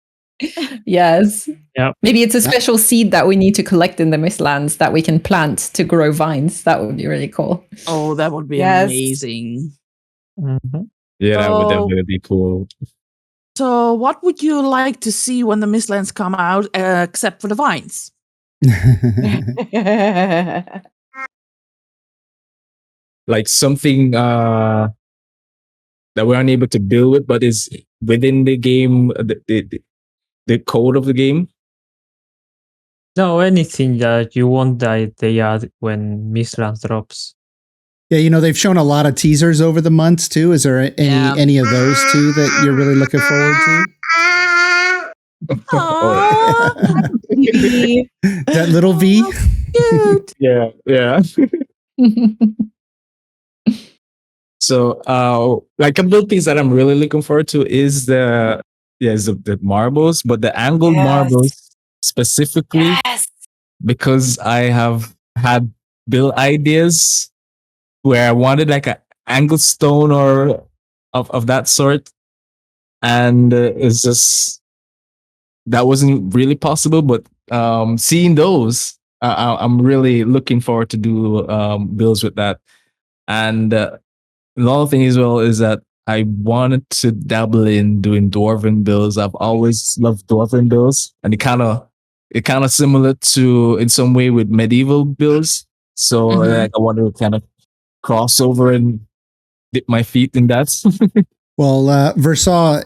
Yes. Yeah. Maybe it's a special seed that we need to collect in the Mistlands that we can plant to grow vines. That would be really cool. Oh, that would be Yes. amazing. Yeah, that would So- definitely be cool. So, what would you like to see when the Mistlands come out, except for the vines? Like something that we're unable to build with, but is within the game, the code of the game. No, anything that you want that they add when Mistlands drops. Yeah, you know, they've shown a lot of teasers over the months too. Is there any of those too that you're really looking forward to? That little V? Cute. Yeah. So, like a couple of things that I'm really looking forward to is the marbles, but the angled marbles specifically, because I have had build ideas where I wanted like an angled stone or of that sort, and it's just that wasn't really possible. But seeing those, I'm really looking forward to do builds with that. And another thing as well is that I wanted to dabble in doing Dwarven builds. I've always loved Dwarven builds, and it kind of similar to in some way with medieval builds. So like I wanted to kind of cross over and dip my feet in that. Well, Versaugh,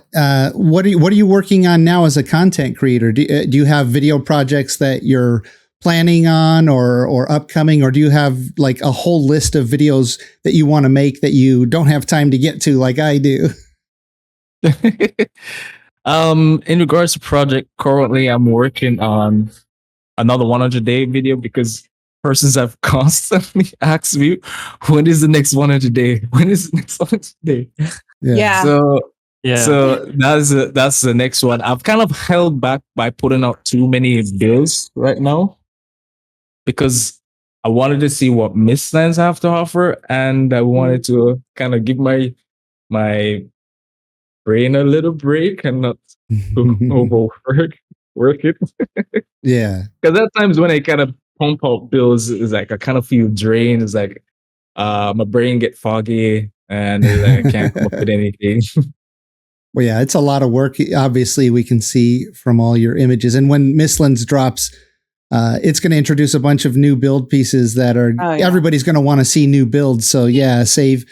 what are you working on now as a content creator? Do you have video projects that you're planning on or upcoming, or do you have like a whole list of videos that you want to make that you don't have time to get to like I do? In regards to project, currently I'm working on another 100-day video because persons have constantly asked me, when is the next 100 day? When is the next 100 day? Yeah. So Yeah. that's the next one. I've kind of held back by putting out too many builds right now because I wanted to see what Mistlands have to offer, and I wanted to kind of give my brain a little break and not work it. Yeah. Because at times when I kind of pump out builds, it's like I kind of feel drained. It's like my brain get foggy and it's like I can't come up with anything. Well, yeah, it's a lot of work. Obviously, we can see from all your images. And when Mistlands drops, it's going to introduce a bunch of new build pieces that are everybody's going to want to see new builds. So yeah, save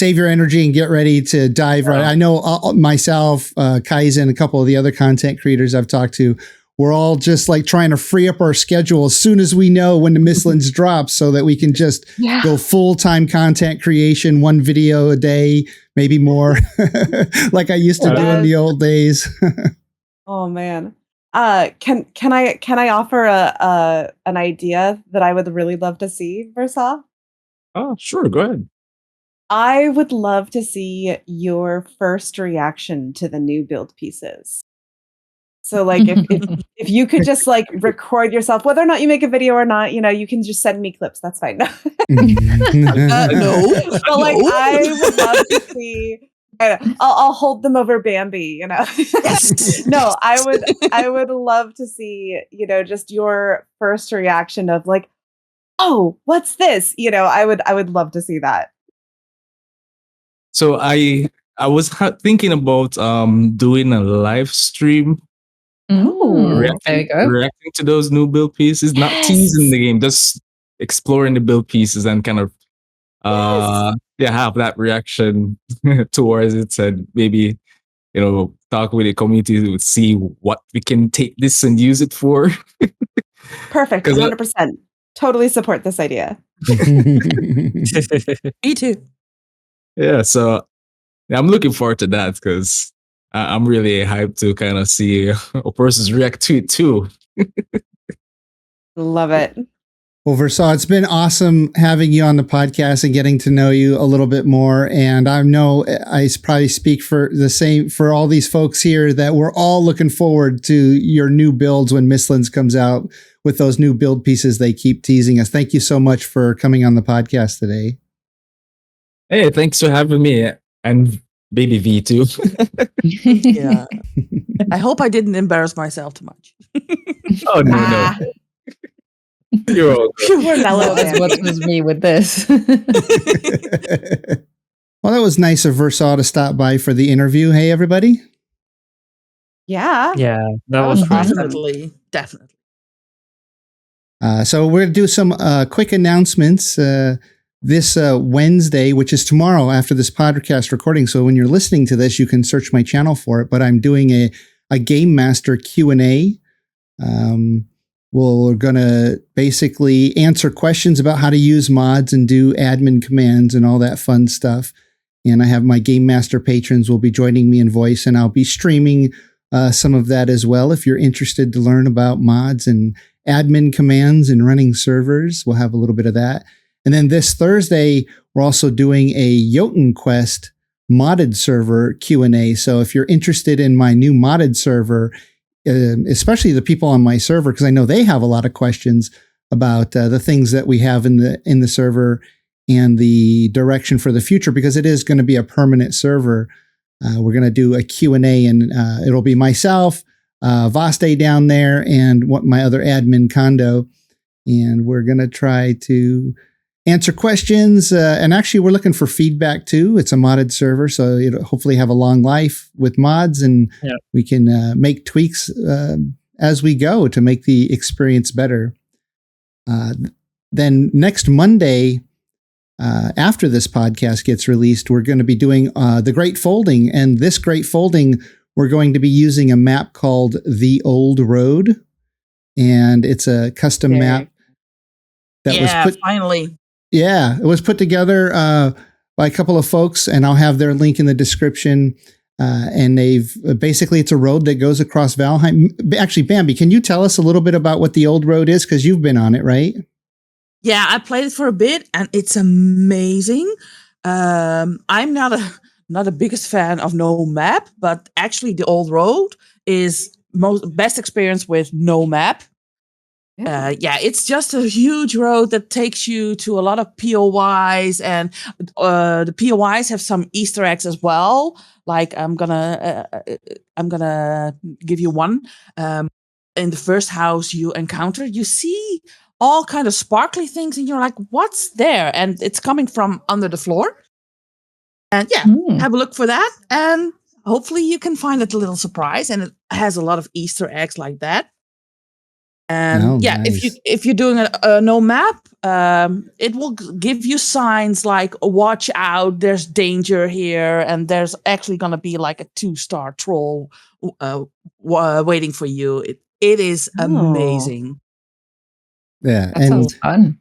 your energy and get ready to dive right. I know myself, Kaizen, a couple of the other content creators I've talked to, we're all just like trying to free up our schedule as soon as we know when the Mistlands drops so that we can just go full-time content creation, 1 video a day, maybe more, like I used to do in the old days. Oh man. Can I offer an idea that I would really love to see, Versaugh? Oh, sure, go ahead. I would love to see your first reaction to the new build pieces. So like if you could just like record yourself, whether or not you make a video or not, you can just send me clips. That's fine. No. But like I would love to see. I'll hold them over Bambi. Yes. No, I would love to see just your first reaction of like, oh, what's this? I would love to see that. So I was thinking about doing a live stream. There you go. Reacting to those new build pieces, not teasing the game, just exploring the build pieces and kind of have that reaction towards it, and maybe talk with the community to see what we can take this and use it for. Perfect. 100%. Totally support this idea. Me too. Yeah, so I'm looking forward to that because I'm really hyped to kind of see a person's react to it too. Love it. Well, Versaugh, it's been awesome having you on the podcast and getting to know you a little bit more. And I know I probably speak for all these folks here that we're all looking forward to your new builds when Mistlands comes out with those new build pieces they keep teasing us. Thank you so much for coming on the podcast today. Hey, thanks for having me. And Baby V too. Yeah. I hope I didn't embarrass myself too much. Oh no. You're all good. We're mellow. What was me with this? Well, that was nice of Versaugh to stop by for the interview. Hey, everybody. Yeah. Yeah, that was great. Definitely. So we're going to do some quick announcements this Wednesday, which is tomorrow after this podcast recording. So when you're listening to this, you can search my channel for it. But I'm doing a Game Master Q&A. We're going to basically answer questions about how to use mods and do admin commands and all that fun stuff. And I have my Game Master patrons will be joining me in voice, and I'll be streaming some of that as well. If you're interested to learn about mods and admin commands and running servers, we'll have a little bit of that. And then this Thursday, we're also doing a Jotun Quest modded server Q&A. So if you're interested in my new modded server, especially the people on my server, because I know they have a lot of questions about the things that we have in the server and the direction for the future, because it is going to be a permanent server. We're going to do a Q&A, and it'll be myself, Vaste down there, and my other admin, Kondo. And we're going to try to answer questions. And actually, we're looking for feedback too. It's a modded server, so it'll hopefully have a long life with mods, and we can make tweaks as we go to make the experience better. Then next Monday, after this podcast gets released, we're going to be doing the Great Folding. And this Great Folding, we're going to be using a map called The Old Road. And it's a custom map that was put... finally. Yeah, it was put together by a couple of folks, and I'll have their link in the description. And they've basically, it's a road that goes across Valheim. Actually, Bambi, can you tell us a little bit about what the old road is? Because you've been on it, right? Yeah, I played it for a bit, and it's amazing. I'm not a biggest fan of no map, but actually, the old road is best experience with no map. It's just a huge road that takes you to a lot of POIs, and the POIs have some Easter eggs as well. Like I'm gonna give you one. In the first house you encounter, you see all kind of sparkly things, and you're like, "What's there?" And it's coming from under the floor. And have a look for that, and hopefully you can find it a little surprise. And it has a lot of Easter eggs like that. And nice. if you're doing a no map, it will give you signs like watch out, there's danger here, and there's actually going to be like a 2-star troll waiting for you. It is amazing. Yeah, that sounds fun.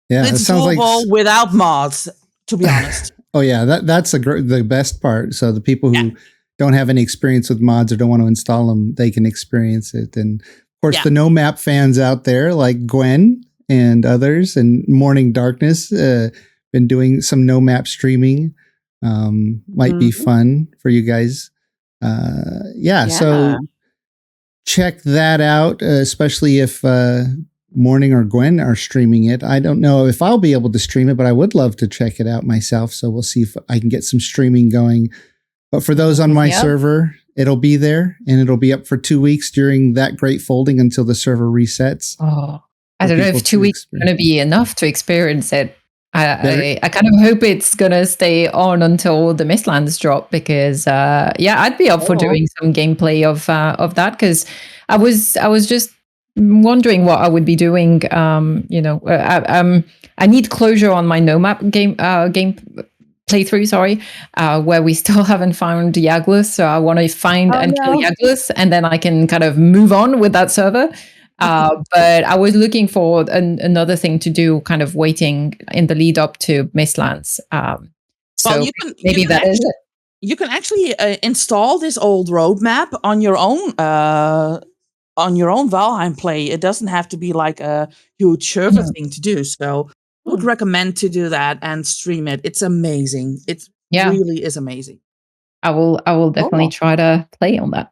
Yeah, it's it sounds doable without mods, to be honest. Oh yeah, that's the best part. So the people who don't have any experience with mods or don't want to install them, they can experience it. And of course, the no map fans out there like Gwen and others and Morning Darkness been doing some no map streaming. Might be fun for you guys. So check that out, especially if Morning or Gwen are streaming it. I don't know if I'll be able to stream it, but I would love to check it out myself. So we'll see if I can get some streaming going. But for those on my server, it'll be there, and it'll be up for 2 weeks during that Great Folding until the server resets. Oh, I don't know if 2 weeks is going to be enough to experience it. I kind of hope it's going to stay on until the Mistlands drop, because I'd be up for doing some gameplay of that, because I was just wondering what I would be doing. I need closure on my no map game playthrough, where we still haven't found Yaglus. So I want to find and kill Yaglus, and then I can kind of move on with that server. But I was looking for another thing to do, kind of waiting in the lead up to Mistlands. You can actually install this old roadmap on your own Valheim play. It doesn't have to be like a huge server thing to do. So I would recommend to do that and stream it. It's amazing. It really is amazing. I will definitely try to play on that.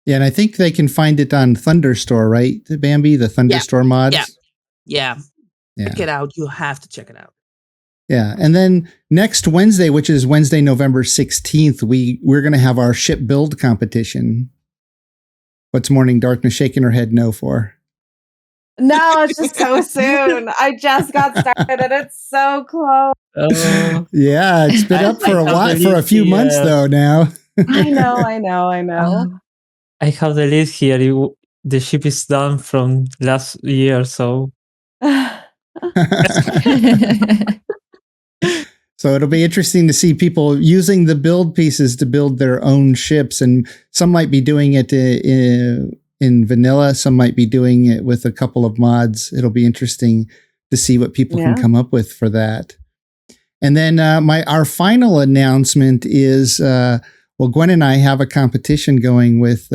Yeah, and I think they can find it on Thunderstore, right, Bambi? The Thunderstore mods? Yeah. Check it out. You have to check it out. Yeah, and then next Wednesday, which is Wednesday, November 16th, we're going to have our ship build competition. What's Morning Darkness shaking her head no for? No, it's just so soon. I just got started, and it's so close. Yeah, it's been up for a few months though now. I know. I have the list here. The ship is done from last year, so. So it'll be interesting to see people using the build pieces to build their own ships, and some might be doing it in vanilla. Some might be doing it with a couple of mods. It'll be interesting to see what people can come up with for that. And then our final announcement is, Gwen and I have a competition going with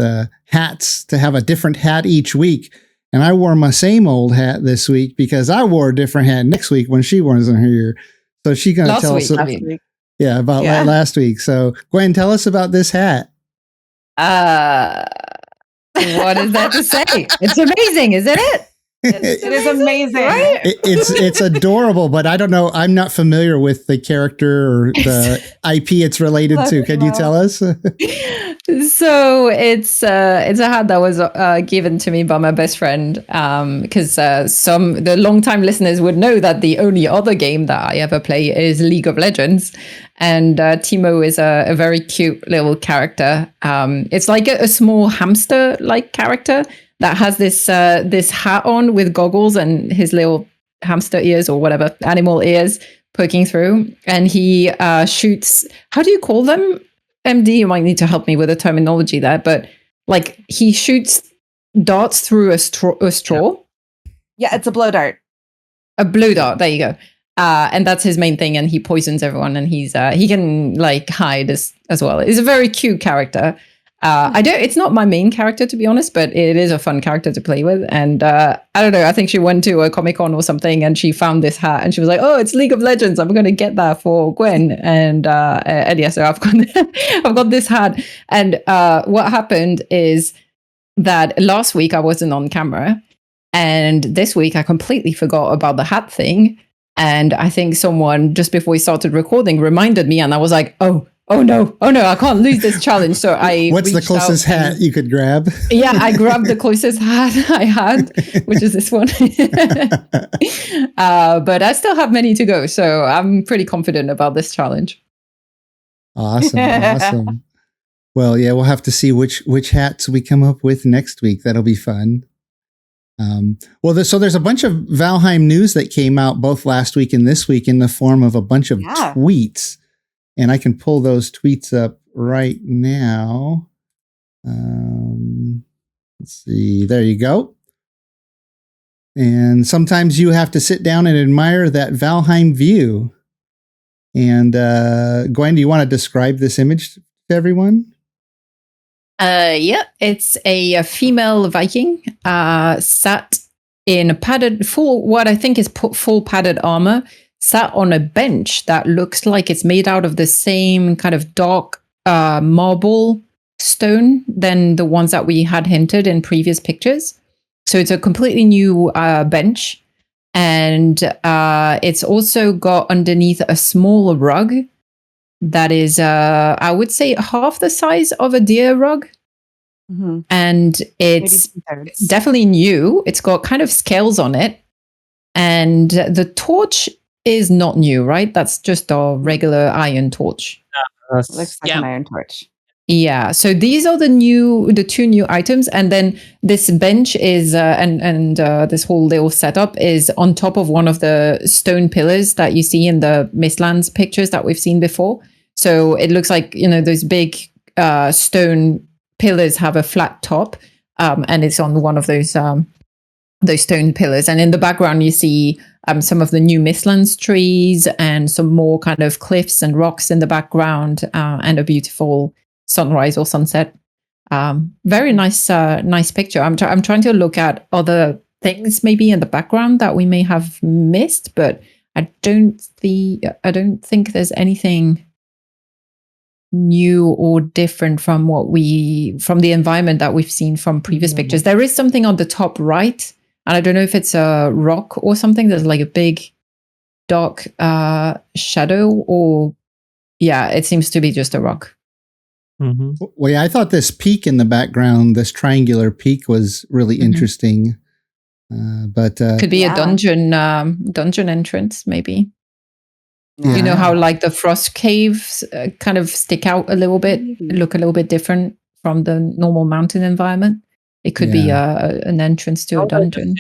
hats, to have a different hat each week. And I wore my same old hat this week because I wore a different hat next week when she wasn't here. So she's going to tell us about last week. So Gwen, tell us about this hat. What is that to say? It's amazing, isn't it? It is amazing. Right? It's adorable, but I don't know. I'm not familiar with the character or the IP it's related to. Can you tell us? So it's a hat that was given to me by my best friend, because the longtime listeners would know that the only other game that I ever play is League of Legends, and Timo is a very cute little character. It's like a small hamster-like character that has this hat on with goggles and his little hamster ears or whatever, animal ears, poking through, and he shoots. How do you call them? MD, you might need to help me with the terminology there, but like he shoots darts through a straw. Yeah, it's a blow dart. A blue dart. There you go. And that's his main thing, and he poisons everyone, and he can like hide as well. He's a very cute character. It's not my main character, to be honest, but it is a fun character to play with. And I don't know, I think she went to a Comic-Con or something and she found this hat and she was like, oh, it's League of Legends. I'm going to get that for Gwen. And yeah, so I've got this hat. And what happened is that last week I wasn't on camera. And this week I completely forgot about the hat thing. And I think someone just before we started recording reminded me, and I was like, oh no, I can't lose this challenge. So what's the closest hat you could grab? Yeah, I grabbed the closest hat I had, which is this one. But I still have many to go, so I'm pretty confident about this challenge. Awesome. Well, yeah, we'll have to see which hats we come up with next week. That'll be fun. So there's a bunch of Valheim news that came out both last week and this week in the form of a bunch of tweets. And I can pull those tweets up right now. Let's see. There you go. And sometimes you have to sit down and admire that Valheim view. And Gwen, do you want to describe this image to everyone? Yeah, it's a female Viking sat in what I think is full padded armor, sat on a bench that looks like it's made out of the same kind of dark marble stone than the ones that we had hinted in previous pictures. So it's a completely new bench. And it's also got underneath a small rug that is, I would say, half the size of a deer rug. Mm-hmm. And it's definitely new. It's got kind of scales on it. And the torch is not new, right? That's just a regular iron torch. Looks like an iron torch. Yeah. So these are the two new items, and then this bench is and this whole little setup is on top of one of the stone pillars that you see in the Mistlands pictures that we've seen before. So it looks like those big stone pillars have a flat top, and it's on one of those stone pillars. And in the background, you see some of the new Mistlands trees and some more kind of cliffs and rocks in the background, and a beautiful sunrise or sunset. Very nice picture. I'm trying to look at other things maybe in the background that we may have missed, but I don't think there's anything new or different from the environment that we've seen from previous pictures. There is something on the top right, and I don't know if it's a rock or something. There's like a big dark shadow, or it seems to be just a rock. Mm-hmm. Well, yeah, I thought this peak in the background, this triangular peak, was really interesting. But could be a dungeon entrance, maybe. Yeah. You know how like the frost caves kind of stick out a little bit, look a little bit different from the normal mountain environment. It could be an entrance to a dungeon.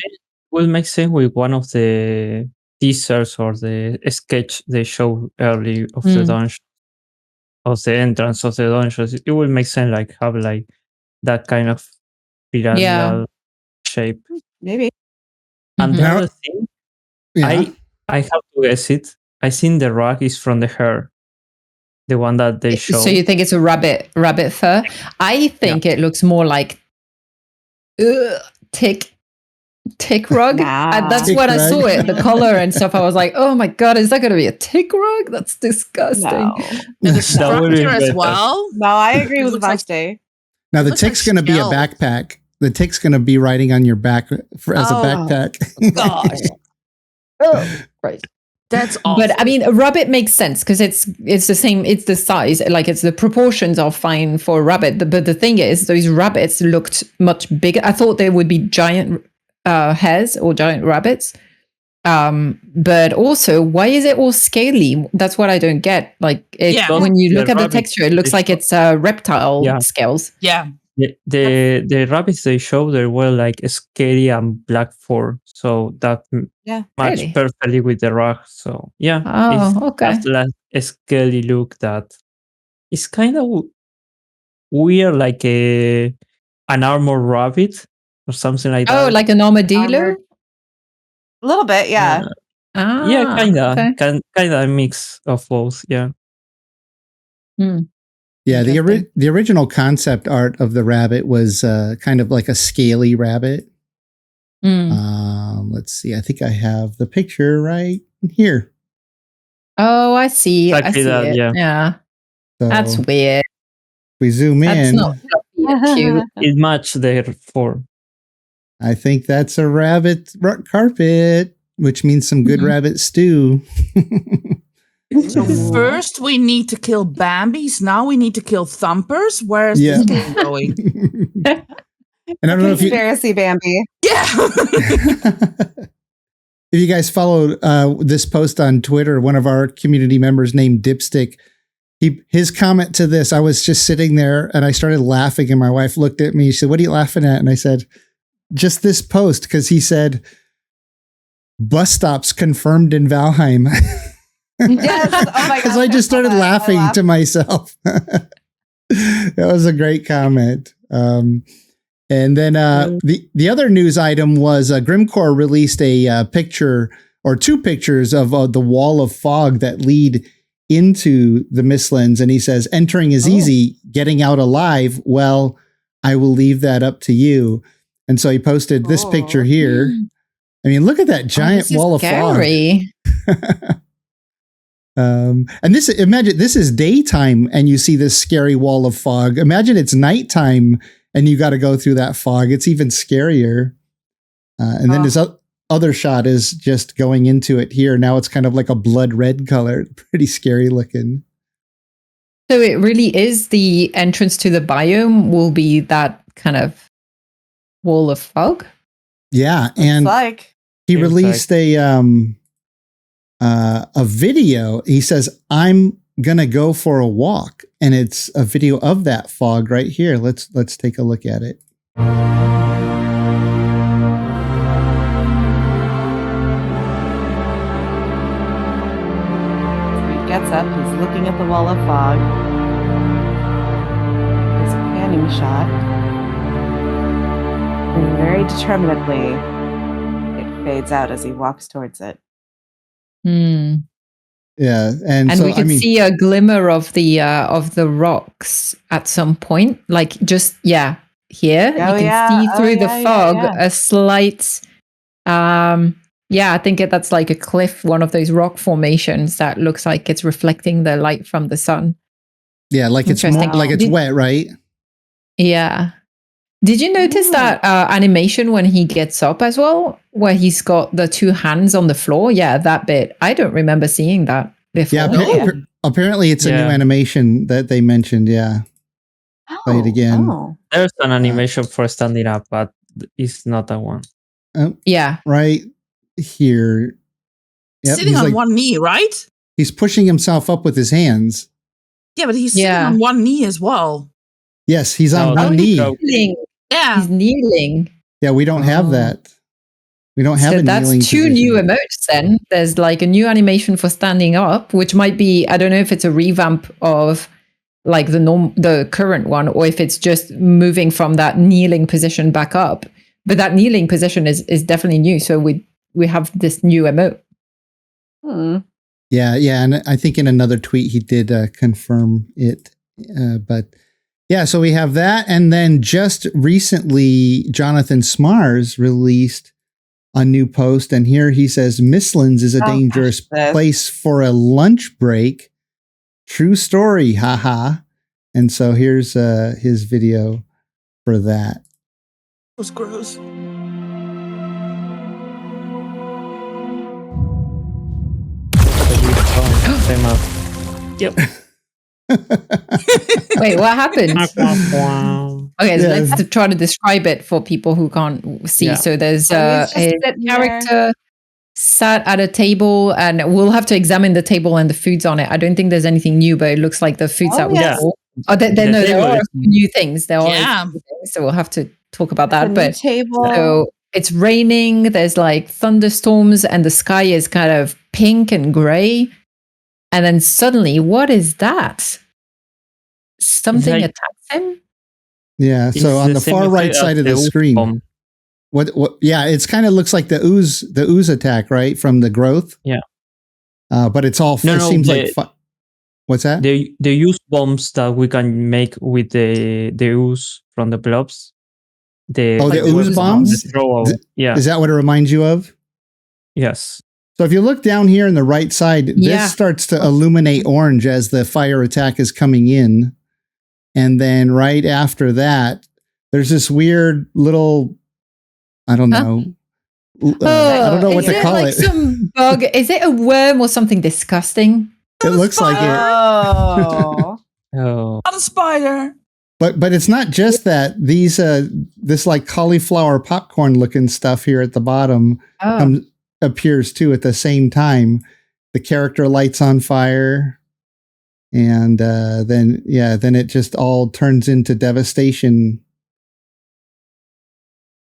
Will make sense with one of the teasers or the sketch they showed early of the dungeon, of the entrance of the dungeons. It will make sense, like have like that kind of pyramidal shape. Maybe. And the other thing, I have to guess it. I think the rug is from the hair, the one that they show. So you think it's a rabbit fur? I think it looks more like tick rug. That's tick what rug. I saw it, the color and stuff. I was like, oh my god, is that going to be a tick rug? That's disgusting. No. And the structure as well. No, I agree with Vashti. Now the tick's going to be a backpack. The tick's going to be riding on your back as a backpack. Gosh. Right. That's awful. But I mean, a rabbit makes sense because it's the same. It's the size, like it's the proportions are fine for a rabbit. But the thing is, those rabbits looked much bigger. I thought they would be giant hares or giant rabbits. But also, why is it all scaly? That's what I don't get. Like when you look at the texture, it looks like it's reptile scales. Yeah. the rabbits they showed they were like scary and black fur, so that Yeah. matched Really? perfectly with the rock. So yeah, Oh, okay. that's like a scaly look that is kind of weird, like an armored rabbit or something like Oh, that. like an armadillo? Armored. A little bit, yeah. Yeah, Ah, kinda, okay. kinda a mix of both. Yeah. Hmm. Yeah, Interesting. the original concept art of the rabbit was kind of like a scaly rabbit. Hmm. Let's see. I think I have the picture right here. Oh, I see. I Exactly see that, it. yeah. Yeah. So That's weird. we zoom That's in. not fluffy and cute. It matched their form. I think that's a rabbit carpet, which means some good Mhm. rabbit stew. So first we need to kill Bambis. Now we need to kill Thumpers. Where is Yeah. this game going? And I don't know if you Conspiracy Bambi. Yeah. if you guys followed this post on Twitter, one of our community members named Dipstick, his comment to this, I was just sitting there and I started laughing and my wife looked at me. She said, "What are you laughing at?" And I said, "Just this post," because he said, "Bus stops confirmed in Valheim." Yes. Oh my Because gosh, I just started saw that. I laughing laughed. to myself. That was a great comment. And then the other news item was Grimcore released a picture or two pictures of the wall of fog that lead into the Mistlands. And he says, "Entering is easy, getting out alive, well, I will leave that up to you." And so he posted this picture here. I mean, look at that giant this is wall of fog. scary. And this, imagine this is daytime and you see this scary wall of fog. Imagine it's nighttime and you got to go through that fog. It's even scarier. And then this other shot is just going into it here. Now it's kind of like a blood red color. Pretty scary looking. So it really is the entrance to the biome will be that kind of wall of fog? Yeah. Looks And like. he Seems released a video. He says, "I'm gonna go for a walk," and it's a video of that fog right here. Let's take a look at it. He gets up, he's looking at the wall of fog. His panning shot. And very determinedly, it fades out as he walks towards it. Hmm. Yeah, and so we could see a glimmer of the rocks at some point, like just here you can see through the fog a slight. I think that's like a cliff, one of those rock formations that looks like it's reflecting the light from the sun. Yeah, like it's more, like it's wet, right? Yeah. Did you notice that animation when he gets up as well, where he's got the two hands on the floor? Yeah, that bit. I don't remember seeing that before. Yeah, apparently it's a new animation that they mentioned. Yeah. Play it again. There's an animation for standing up, but it's not that one. Yeah. Right here. Yep, Sitting on one knee, right? He's pushing himself up with his hands. Yeah, but he's sitting on one knee as well. Yes, he's on one knee. Kneeling. Yeah. He's kneeling. Yeah, we don't have that. We don't have a that's kneeling two position. new emotes then. There's like a new animation for standing up, which might be, I don't know if it's a revamp of like the current one, or if it's just moving from that kneeling position back up. But that kneeling position is definitely new. So we have this new emote. Yeah, and I think in another tweet he did confirm it. But yeah, so we have that. And then just recently, Jonathan Smars released a new post. And here he says, "Mistlands is a dangerous place for a lunch break. True story, haha." And so here's his video for that. It was gross. Yep. Wait, what happened? Okay, so let's try to describe it for people who can't see. Yeah. So there's a character sat at a table, and we'll have to examine the table and the foods on it. I don't think there's anything new, but it looks like the foods that we saw. Oh, there The are table a is- few new things. There are Yeah. a few things, so we'll have to talk about There's that. a new But table. so it's raining. There's like thunderstorms, and the sky is kind of pink and gray. And then suddenly, what is that? Something like- attacks him. Yeah. It's So on the same far right effect side as of the ooze screen, bomb. what? Yeah, it's kind of looks like the ooze attack, right, from the growth. Yeah. But it's all. No, it no, seems like. What's that? The use bombs that we can make with the ooze from the blobs. The the ooze bombs? Yeah. Is that what it reminds you of? Yes. So if you look down here on the right side, Yeah. this starts to illuminate orange as the fire attack is coming in. And then right after that, there's this weird little, I don't know. I don't know what is to it call like it. some bug? Is it a worm or something disgusting? It looks like it. Oh. Oh. Not a spider. But it's not just that. These this like cauliflower popcorn looking stuff here at the bottom appears too at the same time. The character lights on fire. And then it just all turns into devastation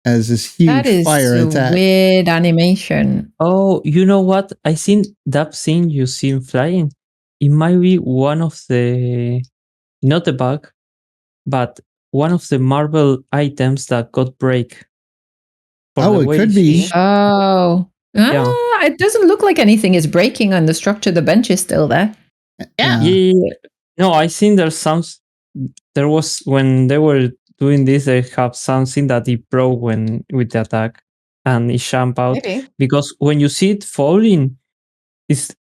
as this huge That is fire a attack. weird animation. Oh, you know what? I think that scene you see flying, it might be one of the, not the bug, but one of the Marvel items that got break. For Oh, the it way could it's be. shaped. Oh. Yeah. It doesn't look like anything is breaking on the structure. The bench is still there. Yeah. Yeah. No, I think there was, when they were doing this, they have something that it broke when with the attack and it jumped out. Maybe. Because when you see it falling, it's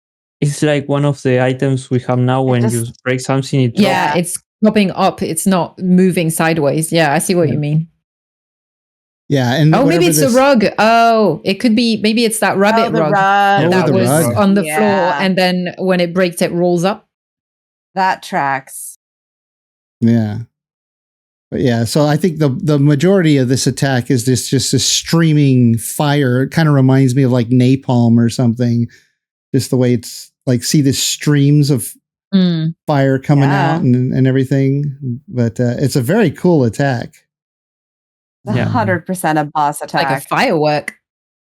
like one of the items we have now. When you just- break something, it drops. Yeah, it's popping up. It's not moving sideways. Yeah, I see what you mean. Yeah. And Oh, maybe whatever it's this- a rug. Oh, it could be. Maybe it's that rabbit the rug rug. that the was rug. on the floor, Yeah. and then when it breaks, it rolls up. That tracks. Yeah. But yeah, so I think the majority of this attack is just this streaming fire. It kind of reminds me of like napalm or something. Just the way it's like, see the streams of fire coming Yeah. out and everything. But it's a very cool attack. It's 100% a boss attack. Like a firework.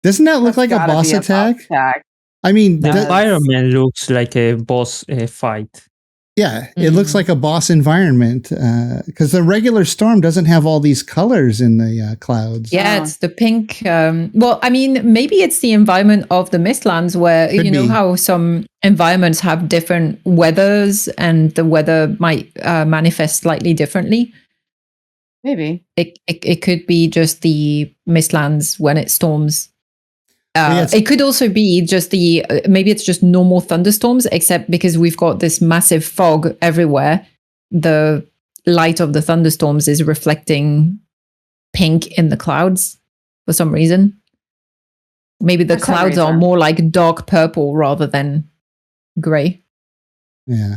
Doesn't that look That's like a gotta boss be attack? attack. I mean, The Does. environment looks like a boss fight. yeah, it looks like a boss environment because the regular storm doesn't have all these colors in the clouds. Yeah, Oh. it's the pink. Well, I mean, maybe it's the environment of the Mistlands where, Could you know, be. how some environments have different weathers and the weather might manifest slightly differently. Maybe. It could be just the Mistlands when it storms. Yeah, it's- It could also be just maybe it's just normal thunderstorms, except because we've got this massive fog everywhere, the light of the thunderstorms is reflecting pink in the clouds for some reason. Maybe the For some clouds are reason. more like dark purple rather than gray. Yeah.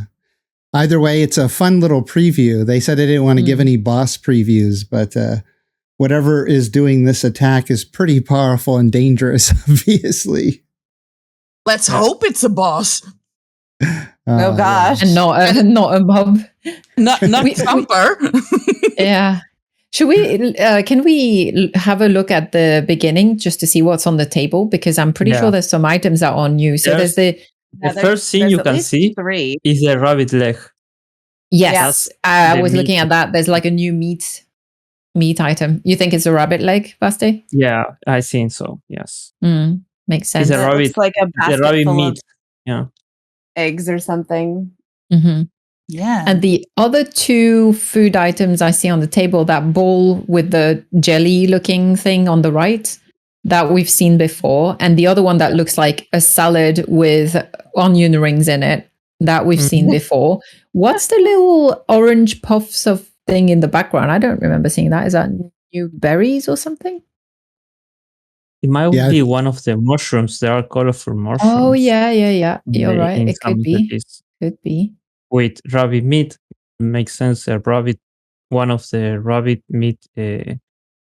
Either way, it's a fun little preview. They said they didn't want to give any boss previews, but whatever is doing this attack is pretty powerful and dangerous, obviously. Let's hope it's a boss. Oh, gosh. And not a mob. Not Thumper. Yeah. Should we? Can we have a look at the beginning just to see what's on the table? Because I'm pretty sure there's some items that are new. So there's the The first thing you at can least see 3. is the rabbit leg. yes. I the was looking meat. at that. There's like a new meat item. You think it's a rabbit leg, Basti? Yeah, I think so. Yes, Makes sense. It's a rabbit. Looks like a the basket rabbit full meat. of Yeah, eggs or something. hmm Yeah. And the other two food items I see on the table, that bowl with the jelly looking thing on the right, that we've seen before. And the other one that looks like a salad with onion rings in it, that we've seen before. What's the little orange puffs of thing in the background? I don't remember seeing that. Is that new berries or something? it might Yeah. be one of the mushrooms. There are colorful mushrooms. Oh, yeah. You're right. in It some could of be. these. Could be. With rabbit meat, makes sense. A rabbit, one of the rabbit meat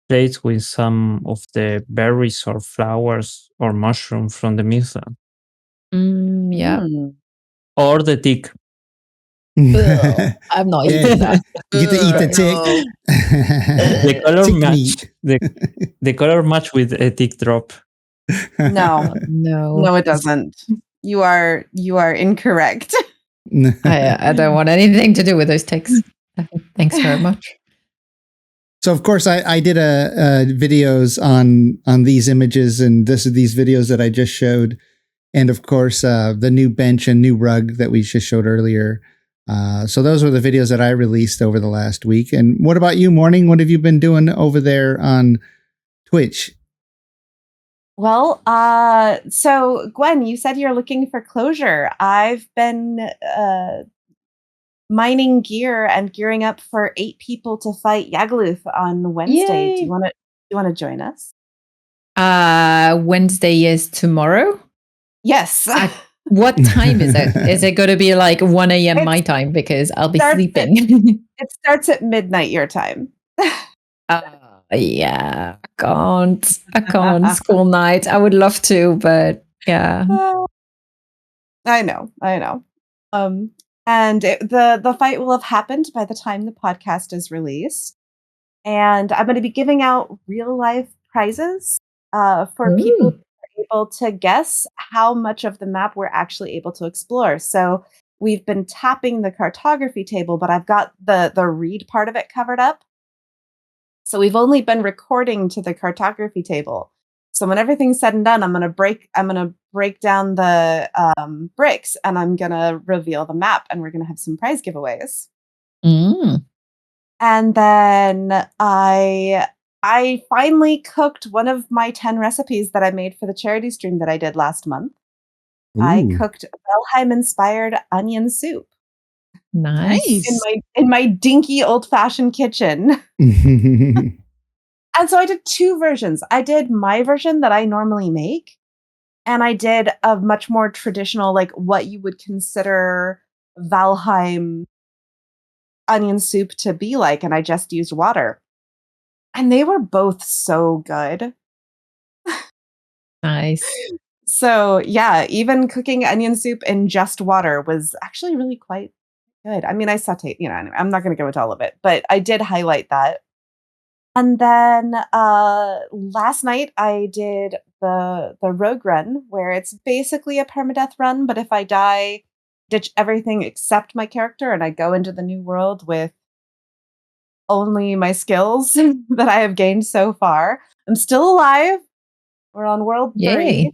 plates with some of the berries or flowers or mushroom from the Mistlands, Yeah. Hmm. or the tick. I'm not Yeah. eating that. You get to eat the tick. The color Tick match. meat. The color match with a tick drop. No, No, no, it doesn't. You are incorrect. I don't want anything to do with those ticks. Thanks very much. So of course I did videos on these images, and these videos that I just showed, and of course the new bench and new rug that we just showed earlier. So those were the videos that I released over the last week. And what about you, Morning? What have you been doing over there on Twitch? Well, so Gwen, you said you're looking for closure. I've been mining gear and gearing up for 8 people to fight Yagaluth on Wednesday. Yay. Do you want to join us? Wednesday is tomorrow. Yes. What time is it? Is it going to be like 1 a.m. my time? Because I'll be sleeping. It starts at midnight your time. Yeah, I can't. School night. I would love to, but yeah. I know. And the fight will have happened by the time the podcast is released. And I'm going to be giving out real life prizes for people who are able to guess how much of the map we're actually able to explore. So we've been tapping the cartography table, but I've got the read part of it covered up. So we've only been recording to the cartography table. So when everything's said and done, I'm gonna break down the bricks, and I'm gonna reveal the map, and we're gonna have some prize giveaways. And then I finally cooked one of my 10 recipes that I made for the charity stream that I did last month. Ooh. I cooked Valheim inspired onion soup. Nice. In my dinky old fashioned kitchen. And so I did 2 versions. I did my version that I normally make, and I did a much more traditional, like what you would consider Valheim onion soup to be like, and I just used water. And they were both so good. Nice. So yeah, even cooking onion soup in just water was actually really quite good. I mean, I sauteed, anyway, I'm not going to go into all of it, but I did highlight that. And then last night I did the rogue run, where it's basically a permadeath run, but if I die, ditch everything except my character, and I go into the new world with only my skills that I have gained so far. I'm still alive. We're on world 3. Yay.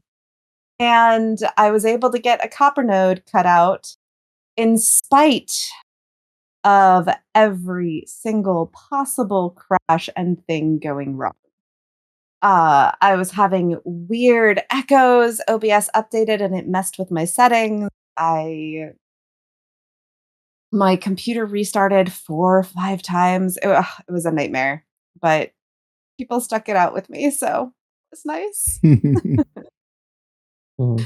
And I was able to get a copper node cut out in spite of every single possible crash and thing going wrong. I was having weird echoes. OBS updated and it messed with my settings. My computer restarted 4 or 5 times. It was a nightmare, but people stuck it out with me, so it's nice.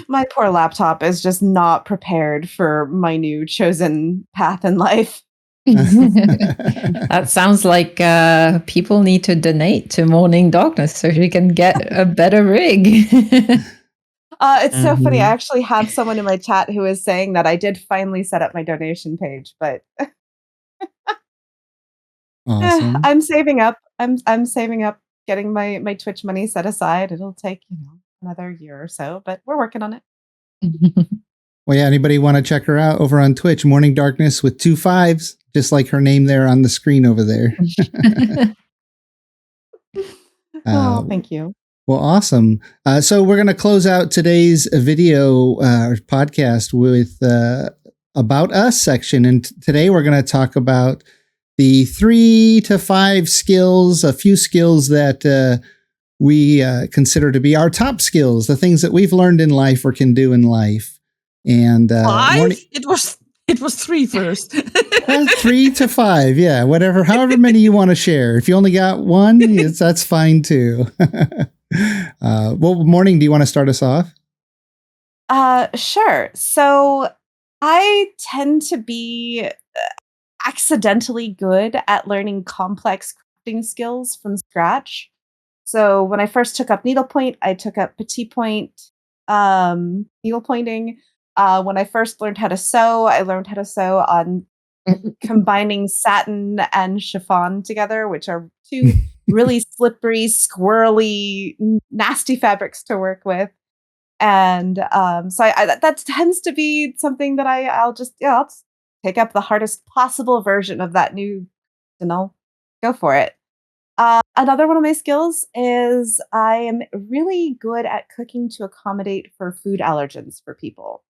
My poor laptop is just not prepared for my new chosen path in life. That sounds like people need to donate to Morning Darkness so she can get a better rig. It's so funny. I actually have someone in my chat who is saying that I did finally set up my donation page, but Awesome. I'm saving up. I'm saving up, getting my Twitch money set aside. It'll take, another year or so, but we're working on it. Well, yeah, anybody want to check her out over on Twitch, Morning Darkness with 2 5s, just like her name there on the screen over there. Thank you. Well, awesome. So we're going to close out today's video podcast with About Us section. And today we're going to talk about the 3 to 5 skills, a few skills that we consider to be our top skills, the things that we've learned in life or can do in life. And 5? It was 3 first. 3 to 5, yeah, whatever, however many you want to share. If you only got one, that's fine too. Well, Morning, do you want to start us off? Sure. So I tend to be accidentally good at learning complex crafting skills from scratch. So when I first took up needlepoint, I took up petit point needle pointing. When I first learned how to sew, I learned how to sew on combining satin and chiffon together, which are two really slippery, squirrely, nasty fabrics to work with. And so that tends to be something that I'll just pick up the hardest possible version of that new, and I'll go for it. Another one of my skills is I am really good at cooking to accommodate for food allergens for people.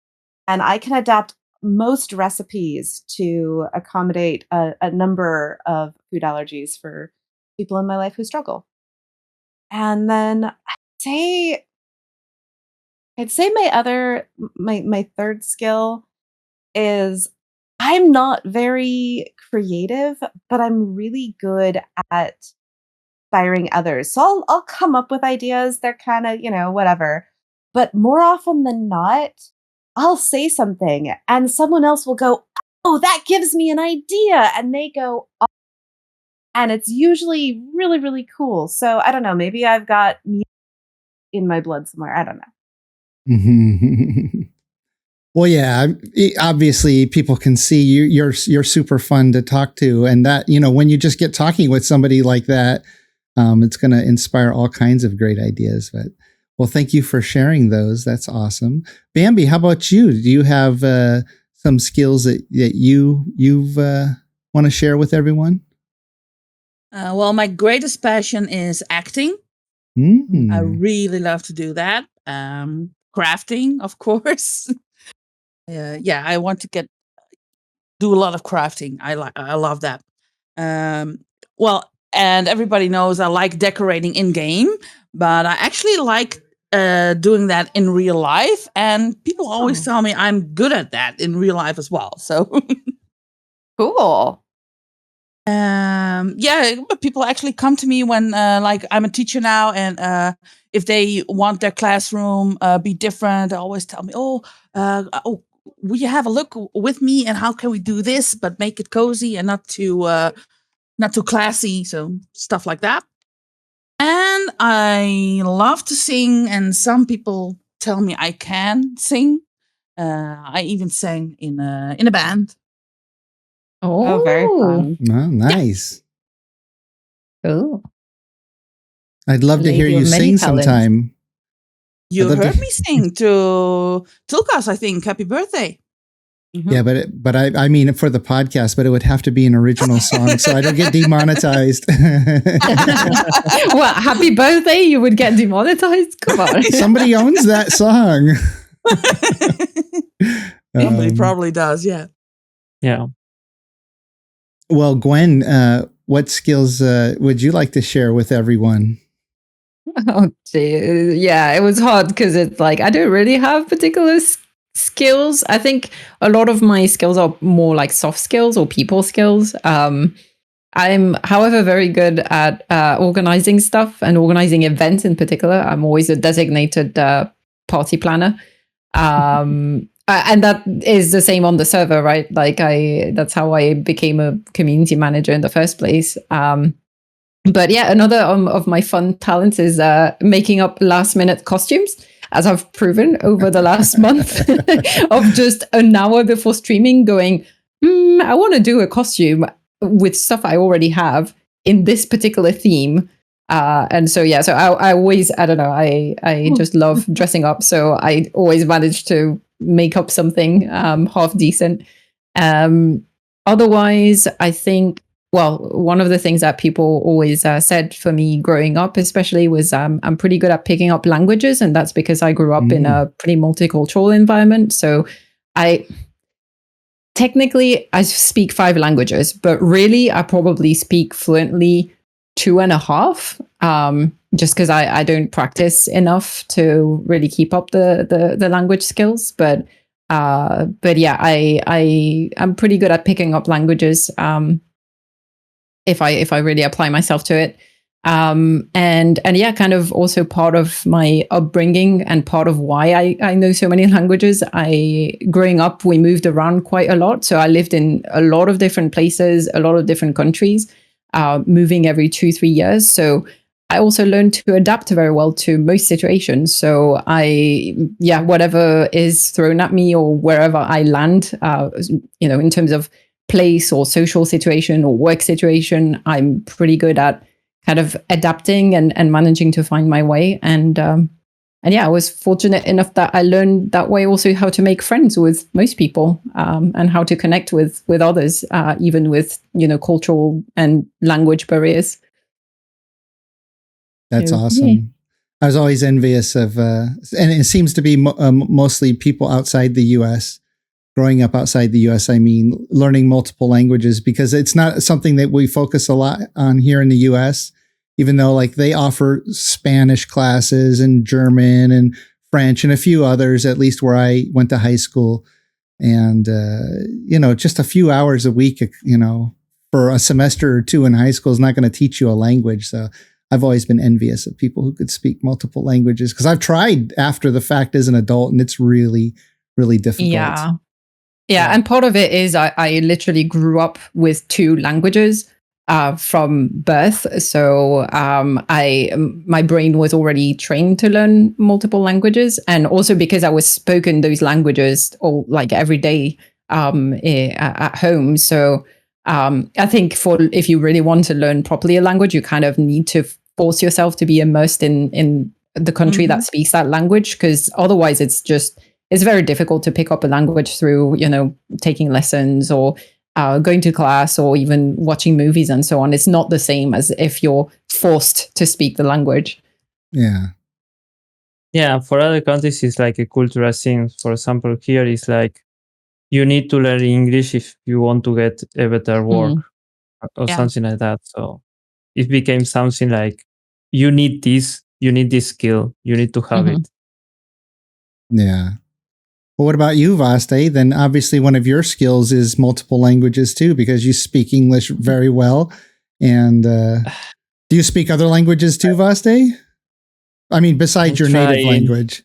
And I can adapt most recipes to accommodate a number of food allergies for people in my life who struggle. And then say I'd say my third skill is I'm not very creative, but I'm really good at inspiring others. So I'll come up with ideas. They're kind of, whatever. But more often than not, I'll say something and someone else will go, "Oh, that gives me an idea." And they go, "Oh," and it's usually really, really cool. So I don't know, maybe I've got music in my blood somewhere. I don't know. Well, yeah, obviously people can see you're super fun to talk to. And that, when you just get talking with somebody like that, it's going to inspire all kinds of great ideas. But well, thank you for sharing those. That's awesome. Bambi, how about you? Do you have some skills that you've want to share with everyone? Well, my greatest passion is acting. I really love to do that. Crafting, of course. I want to do a lot of crafting. I love that. Well, and everybody knows I like decorating in game, but I actually like doing that in real life. And people always tell me I'm good at that in real life as well. So cool. But people actually come to me when like I'm a teacher now, and if they want their classroom be different, they always tell me, will you have a look with me, and how can we do this but make it cozy and not too classy, so stuff like that. And I love to sing, and some people tell me I can sing. I even sang in a band. Oh, very fun. Oh, nice. Oh, I'd love to hear you sing sometime. You heard me sing to Tulkas, I think. Happy birthday. Mm-hmm. Yeah, but I mean for the podcast, but it would have to be an original song, so I don't get demonetized. Well, happy birthday! You would get demonetized. Come on, somebody owns that song. Somebody probably does. Yeah. Yeah. Well, Gwen, what skills would you like to share with everyone? Oh, dear. Yeah, it was hard because it's like I don't really have particular skills. I think a lot of my skills are more like soft skills or people skills. I'm, however, very good at organizing stuff and organizing events in particular. I'm always a designated party planner. And that is the same on the server, right? Like that's how I became a community manager in the first place. But yeah, another of my fun talents is making up last minute costumes, as I've proven over the last month of just an hour before streaming going, I want to do a costume with stuff I already have in this particular theme. And so, yeah, so I always, I don't know, I just love dressing up. So I always manage to make up something half decent. Otherwise, I think, well, one of the things that people always said for me growing up, especially, was I'm pretty good at picking up languages. And that's because I grew up in a pretty multicultural environment. So technically, I speak 5 languages, but really, I probably speak fluently 2.5, just because I don't practice enough to really keep up the language skills. But yeah, I'm pretty good at picking up languages. If I really apply myself to it. And yeah, kind of also part of my upbringing and part of why I know so many languages. Growing up, we moved around quite a lot. So I lived in a lot of different places, a lot of different countries, moving every 2-3 years. So I also learned to adapt very well to most situations. So whatever is thrown at me or wherever I land, in terms of place or social situation or work situation, I'm pretty good at kind of adapting and managing to find my way. And yeah, I was fortunate enough that I learned that way also how to make friends with most people, and how to connect with others, even with, cultural and language barriers. That's So, awesome. yeah. I was always envious of, and it seems to be mostly people outside the U.S. Growing up outside the U.S., I mean, learning multiple languages, because it's not something that we focus a lot on here in the U.S., even though like they offer Spanish classes and German and French and a few others, at least where I went to high school. And, just a few hours a week, for a semester or two in high school is not going to teach you a language. So I've always been envious of people who could speak multiple languages, because I've tried after the fact as an adult, and it's really, really difficult. Yeah, and part of it is I literally grew up with 2 languages from birth. So my brain was already trained to learn multiple languages, and also because I was spoken those languages all like every day at home. So I think if you really want to learn properly a language, you kind of need to force yourself to be immersed in the country that speaks that language, because otherwise it's very difficult to pick up a language through, taking lessons or going to class or even watching movies and so on. It's not the same as if you're forced to speak the language. Yeah. Yeah, for other countries, it's like a cultural thing. For example, here it's like you need to learn English if you want to get a better work or something like that. So it became something like you need this skill, you need to have it. Yeah. Well, what about you, Vaste? Then obviously one of your skills is multiple languages too, because you speak English very well. And do you speak other languages too, Vaste? I mean, besides your native language.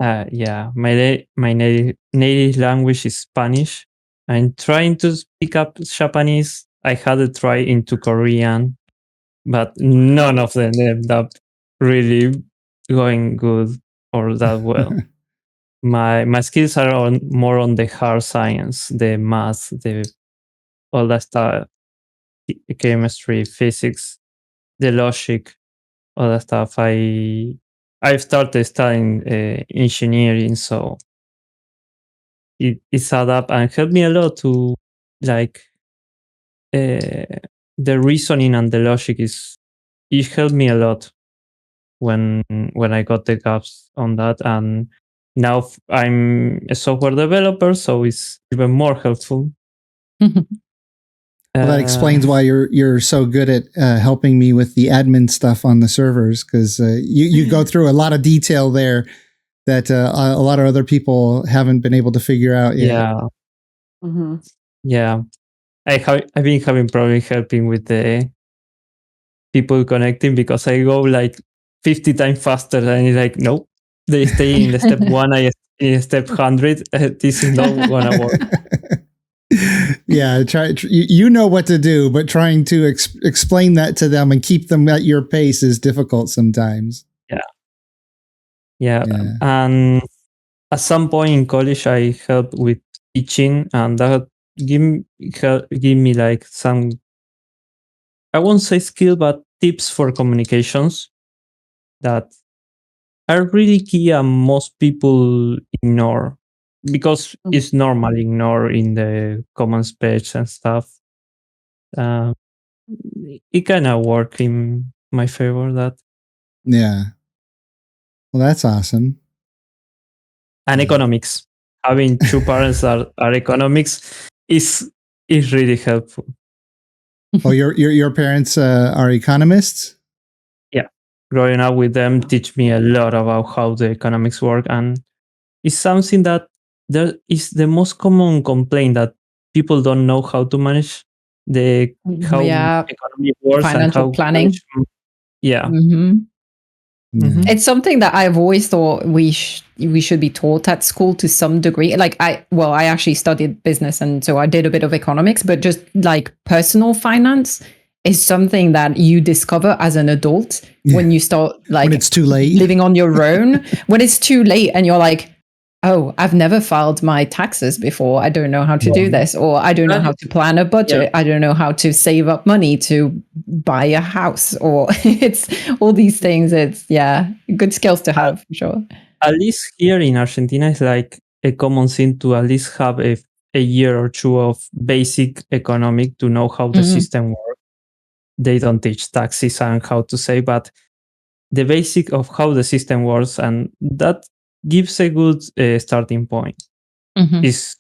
Yeah, my native language is Spanish. I'm trying to pick up Japanese. I had a try into Korean, but none of them ended up really going good or that well. My skills are more on the hard science, the math, all that stuff, chemistry, physics, the logic, all that stuff. I've started studying engineering, so it's add up and helped me a lot to like the reasoning and the logic it helped me a lot when I got the gaps on that, and now I'm a software developer, so it's even more helpful. Well, that explains why you're so good at helping me with the admin stuff on the servers, because you go through a lot of detail there that a lot of other people haven't been able to figure out yet. Yeah. Yeah. I've been having problems helping with the people connecting, because I go like 50 times faster, and it's like, nope, they stay in the step 1, I in step 100. This is not gonna work. Yeah, you know what to do, but trying to explain that to them and keep them at your pace is difficult sometimes. Yeah. And at some point in college, I helped with teaching, and that give me like some, I won't say skill, but tips for communications that are really key and most people ignore, because it's normal ignore in the common speech and stuff. It kind of work in my favor, that. Yeah. Well, that's awesome. And economics. Having 2 parents that are economics is really helpful. Oh, your parents are economists? Yeah. Growing up with them teach me a lot about how the economics work, and it's something that there is the most common complaint, that people don't know how to manage how economy works, financial and how planning. Yeah. It's something that I've always thought we should be taught at school to some degree. Like I actually studied business, and so I did a bit of economics, but just like personal finance is something that you discover as an adult when you start like when it's too late, living on your own. When it's too late, and you're like, oh, I've never filed my taxes before. I don't know how to do this, or I don't know how to plan a budget. Yeah. I don't know how to save up money to buy a house, or it's all these things. It's good skills to have for sure. At least here in Argentina, it's like a common thing to at least have a year or two of basic economic to know how the system works. They don't teach taxes and how to save, but the basic of how the system works, and that gives a good starting point. Is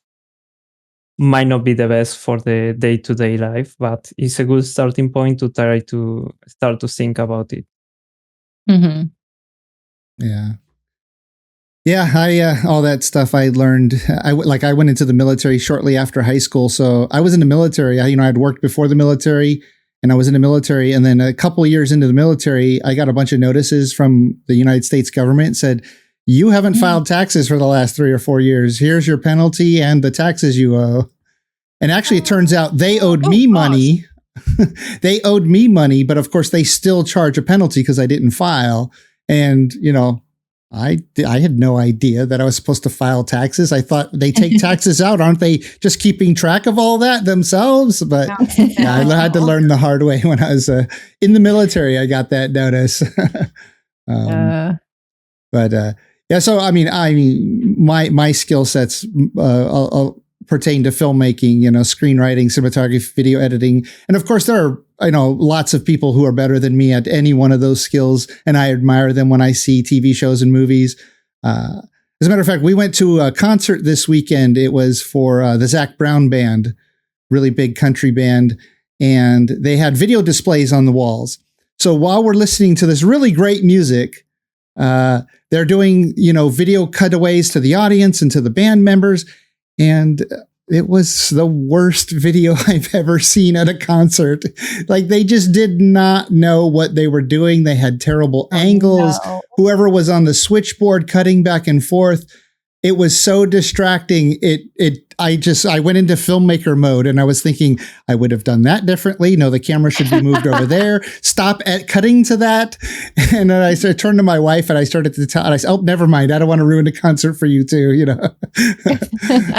might not be the best for the day-to-day life, but it's a good starting point to try to start to think about it. Yeah, all that stuff I learned. I went into the military shortly after high school, so I was in the military. I'd worked before the military, and I was in the military. And then a couple of years into the military, I got a bunch of notices from the United States government. Said, you haven't filed taxes for the last 3 or 4 years. Here's your penalty and the taxes you owe. And actually, it turns out they owed me money. They owed me money, but of course, they still charge a penalty because I didn't file. And, I had no idea that I was supposed to file taxes. I thought they take taxes out. Aren't they just keeping track of all that themselves? But I had to learn the hard way when I was in the military. I got that notice. So I mean, my skill sets pertain to filmmaking, screenwriting, cinematography, video editing, and of course there are lots of people who are better than me at any one of those skills, and I admire them when I see TV shows and movies. As a matter of fact, we went to a concert this weekend. It was for the Zac Brown Band, really big country band, and they had video displays on the walls. So while we're listening to this really great music, they're doing video cutaways to the audience and to the band members. And it was the worst video I've ever seen at a concert. Like, they just did not know what they were doing. They had terrible angles. No. Whoever was on the switchboard cutting back and forth, it was so distracting. I went into filmmaker mode, and I was thinking I would have done that differently. No, the camera should be moved over there. Stop at cutting to that. And then I turned to my wife and I started to tell, and I said, "Oh, never mind. I don't want to ruin the concert for you too."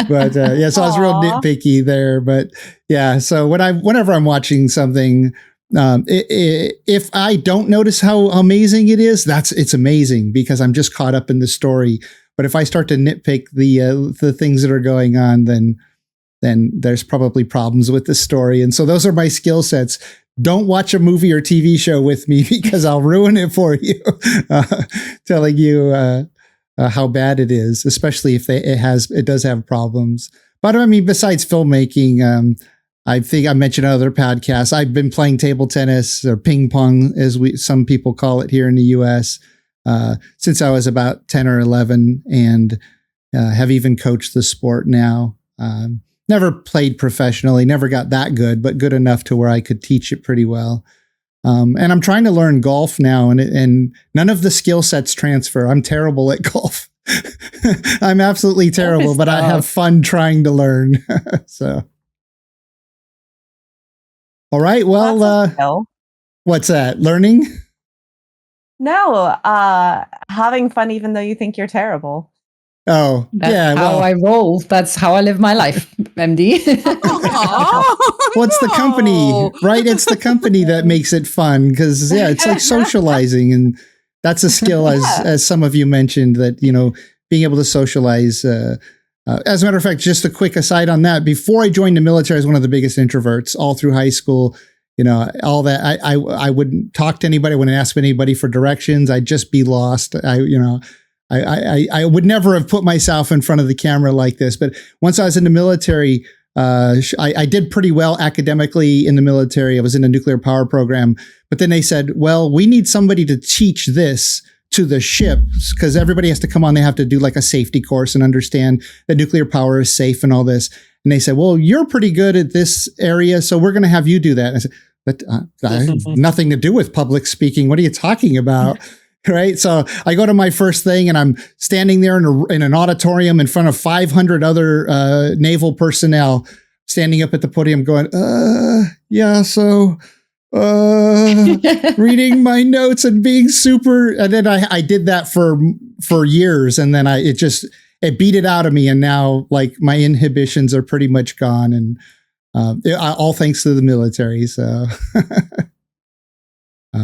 But so I was real nitpicky there. But yeah, so whenever I'm watching something, if I don't notice how amazing it is, it's amazing because I'm just caught up in the story. But if I start to nitpick the things that are going on, then there's probably problems with the story. And so those are my skill sets. Don't watch a movie or TV show with me because I'll ruin it for you, telling you how bad it is, especially if it does have problems. But I mean, besides filmmaking, I think I mentioned on other podcasts, I've been playing table tennis or ping pong, as some people call it here in the U.S., since I was about 10 or 11, and have even coached the sport now. Never played professionally, never got that good, but good enough to where I could teach it pretty well. And I'm trying to learn golf now, and none of the skill sets transfer. I'm terrible at golf. I'm absolutely terrible, but I have fun trying to learn. So, all right. Well, what's that? Learning? No, having fun even though you think you're terrible. Oh, that's how I roll. That's how I live my life, MD. Well, it's the company, right? It's the company that makes it fun because, it's like socializing. And that's a skill, as some of you mentioned, that, being able to socialize. As a matter of fact, just a quick aside on that. Before I joined the military, I was one of the biggest introverts all through high school. All that. I wouldn't talk to anybody. I wouldn't ask anybody for directions. I'd just be lost. I would never have put myself in front of the camera like this. But once I was in the military, I did pretty well academically in the military. I was in a nuclear power program. But then they said, well, we need somebody to teach this to the ships because everybody has to come on. They have to do like a safety course and understand that nuclear power is safe and all this. And they said, well, you're pretty good at this area, so we're going to have you do that. And I said, but I have nothing to do with public speaking. What are you talking about? Right. So I go to my first thing and I'm standing there in an auditorium in front of 500 other naval personnel standing up at the podium going, reading my notes and being super. And then I did that for years. And then it beat it out of me, and now like my inhibitions are pretty much gone, and all thanks to the military. So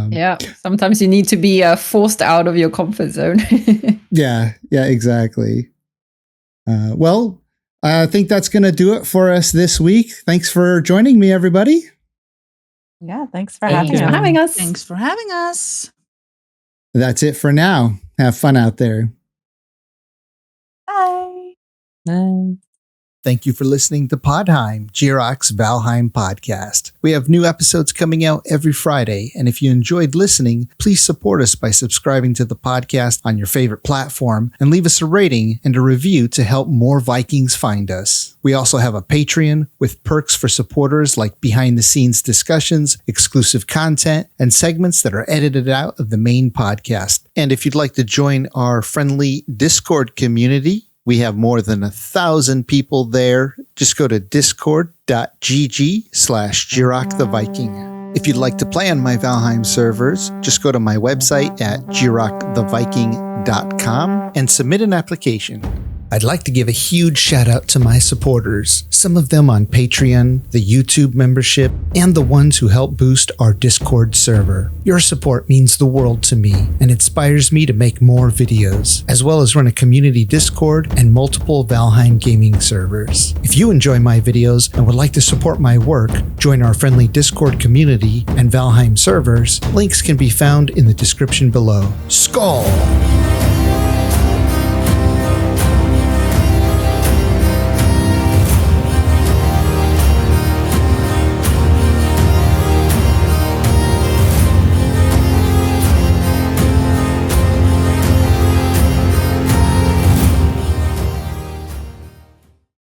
yeah, sometimes you need to be forced out of your comfort zone. yeah, exactly. Well, I think that's going to do it for us this week. Thanks for joining me, everybody. Yeah, thanks for Thanks for having us. Thanks for having us. That's it for now. Have fun out there. Bye. Thank you for listening to Podheim, Jiroc's Valheim podcast. We have new episodes coming out every Friday, and if you enjoyed listening, please support us by subscribing to the podcast on your favorite platform and leave us a rating and a review to help more Vikings find us. We also have a Patreon with perks for supporters like behind-the-scenes discussions, exclusive content, and segments that are edited out of the main podcast. And if you'd like to join our friendly Discord community, we have more than 1,000 people there. Just go to discord.gg/Jiroc the Viking. If you'd like to play on my Valheim servers, just go to my website at jiroctheviking.com and submit an application. I'd like to give a huge shout out to my supporters, some of them on Patreon, the YouTube membership, and the ones who help boost our Discord server. Your support means the world to me and inspires me to make more videos, as well as run a community Discord and multiple Valheim gaming servers. If you enjoy my videos and would like to support my work, join our friendly Discord community and Valheim servers. Links can be found in the description below. Skål!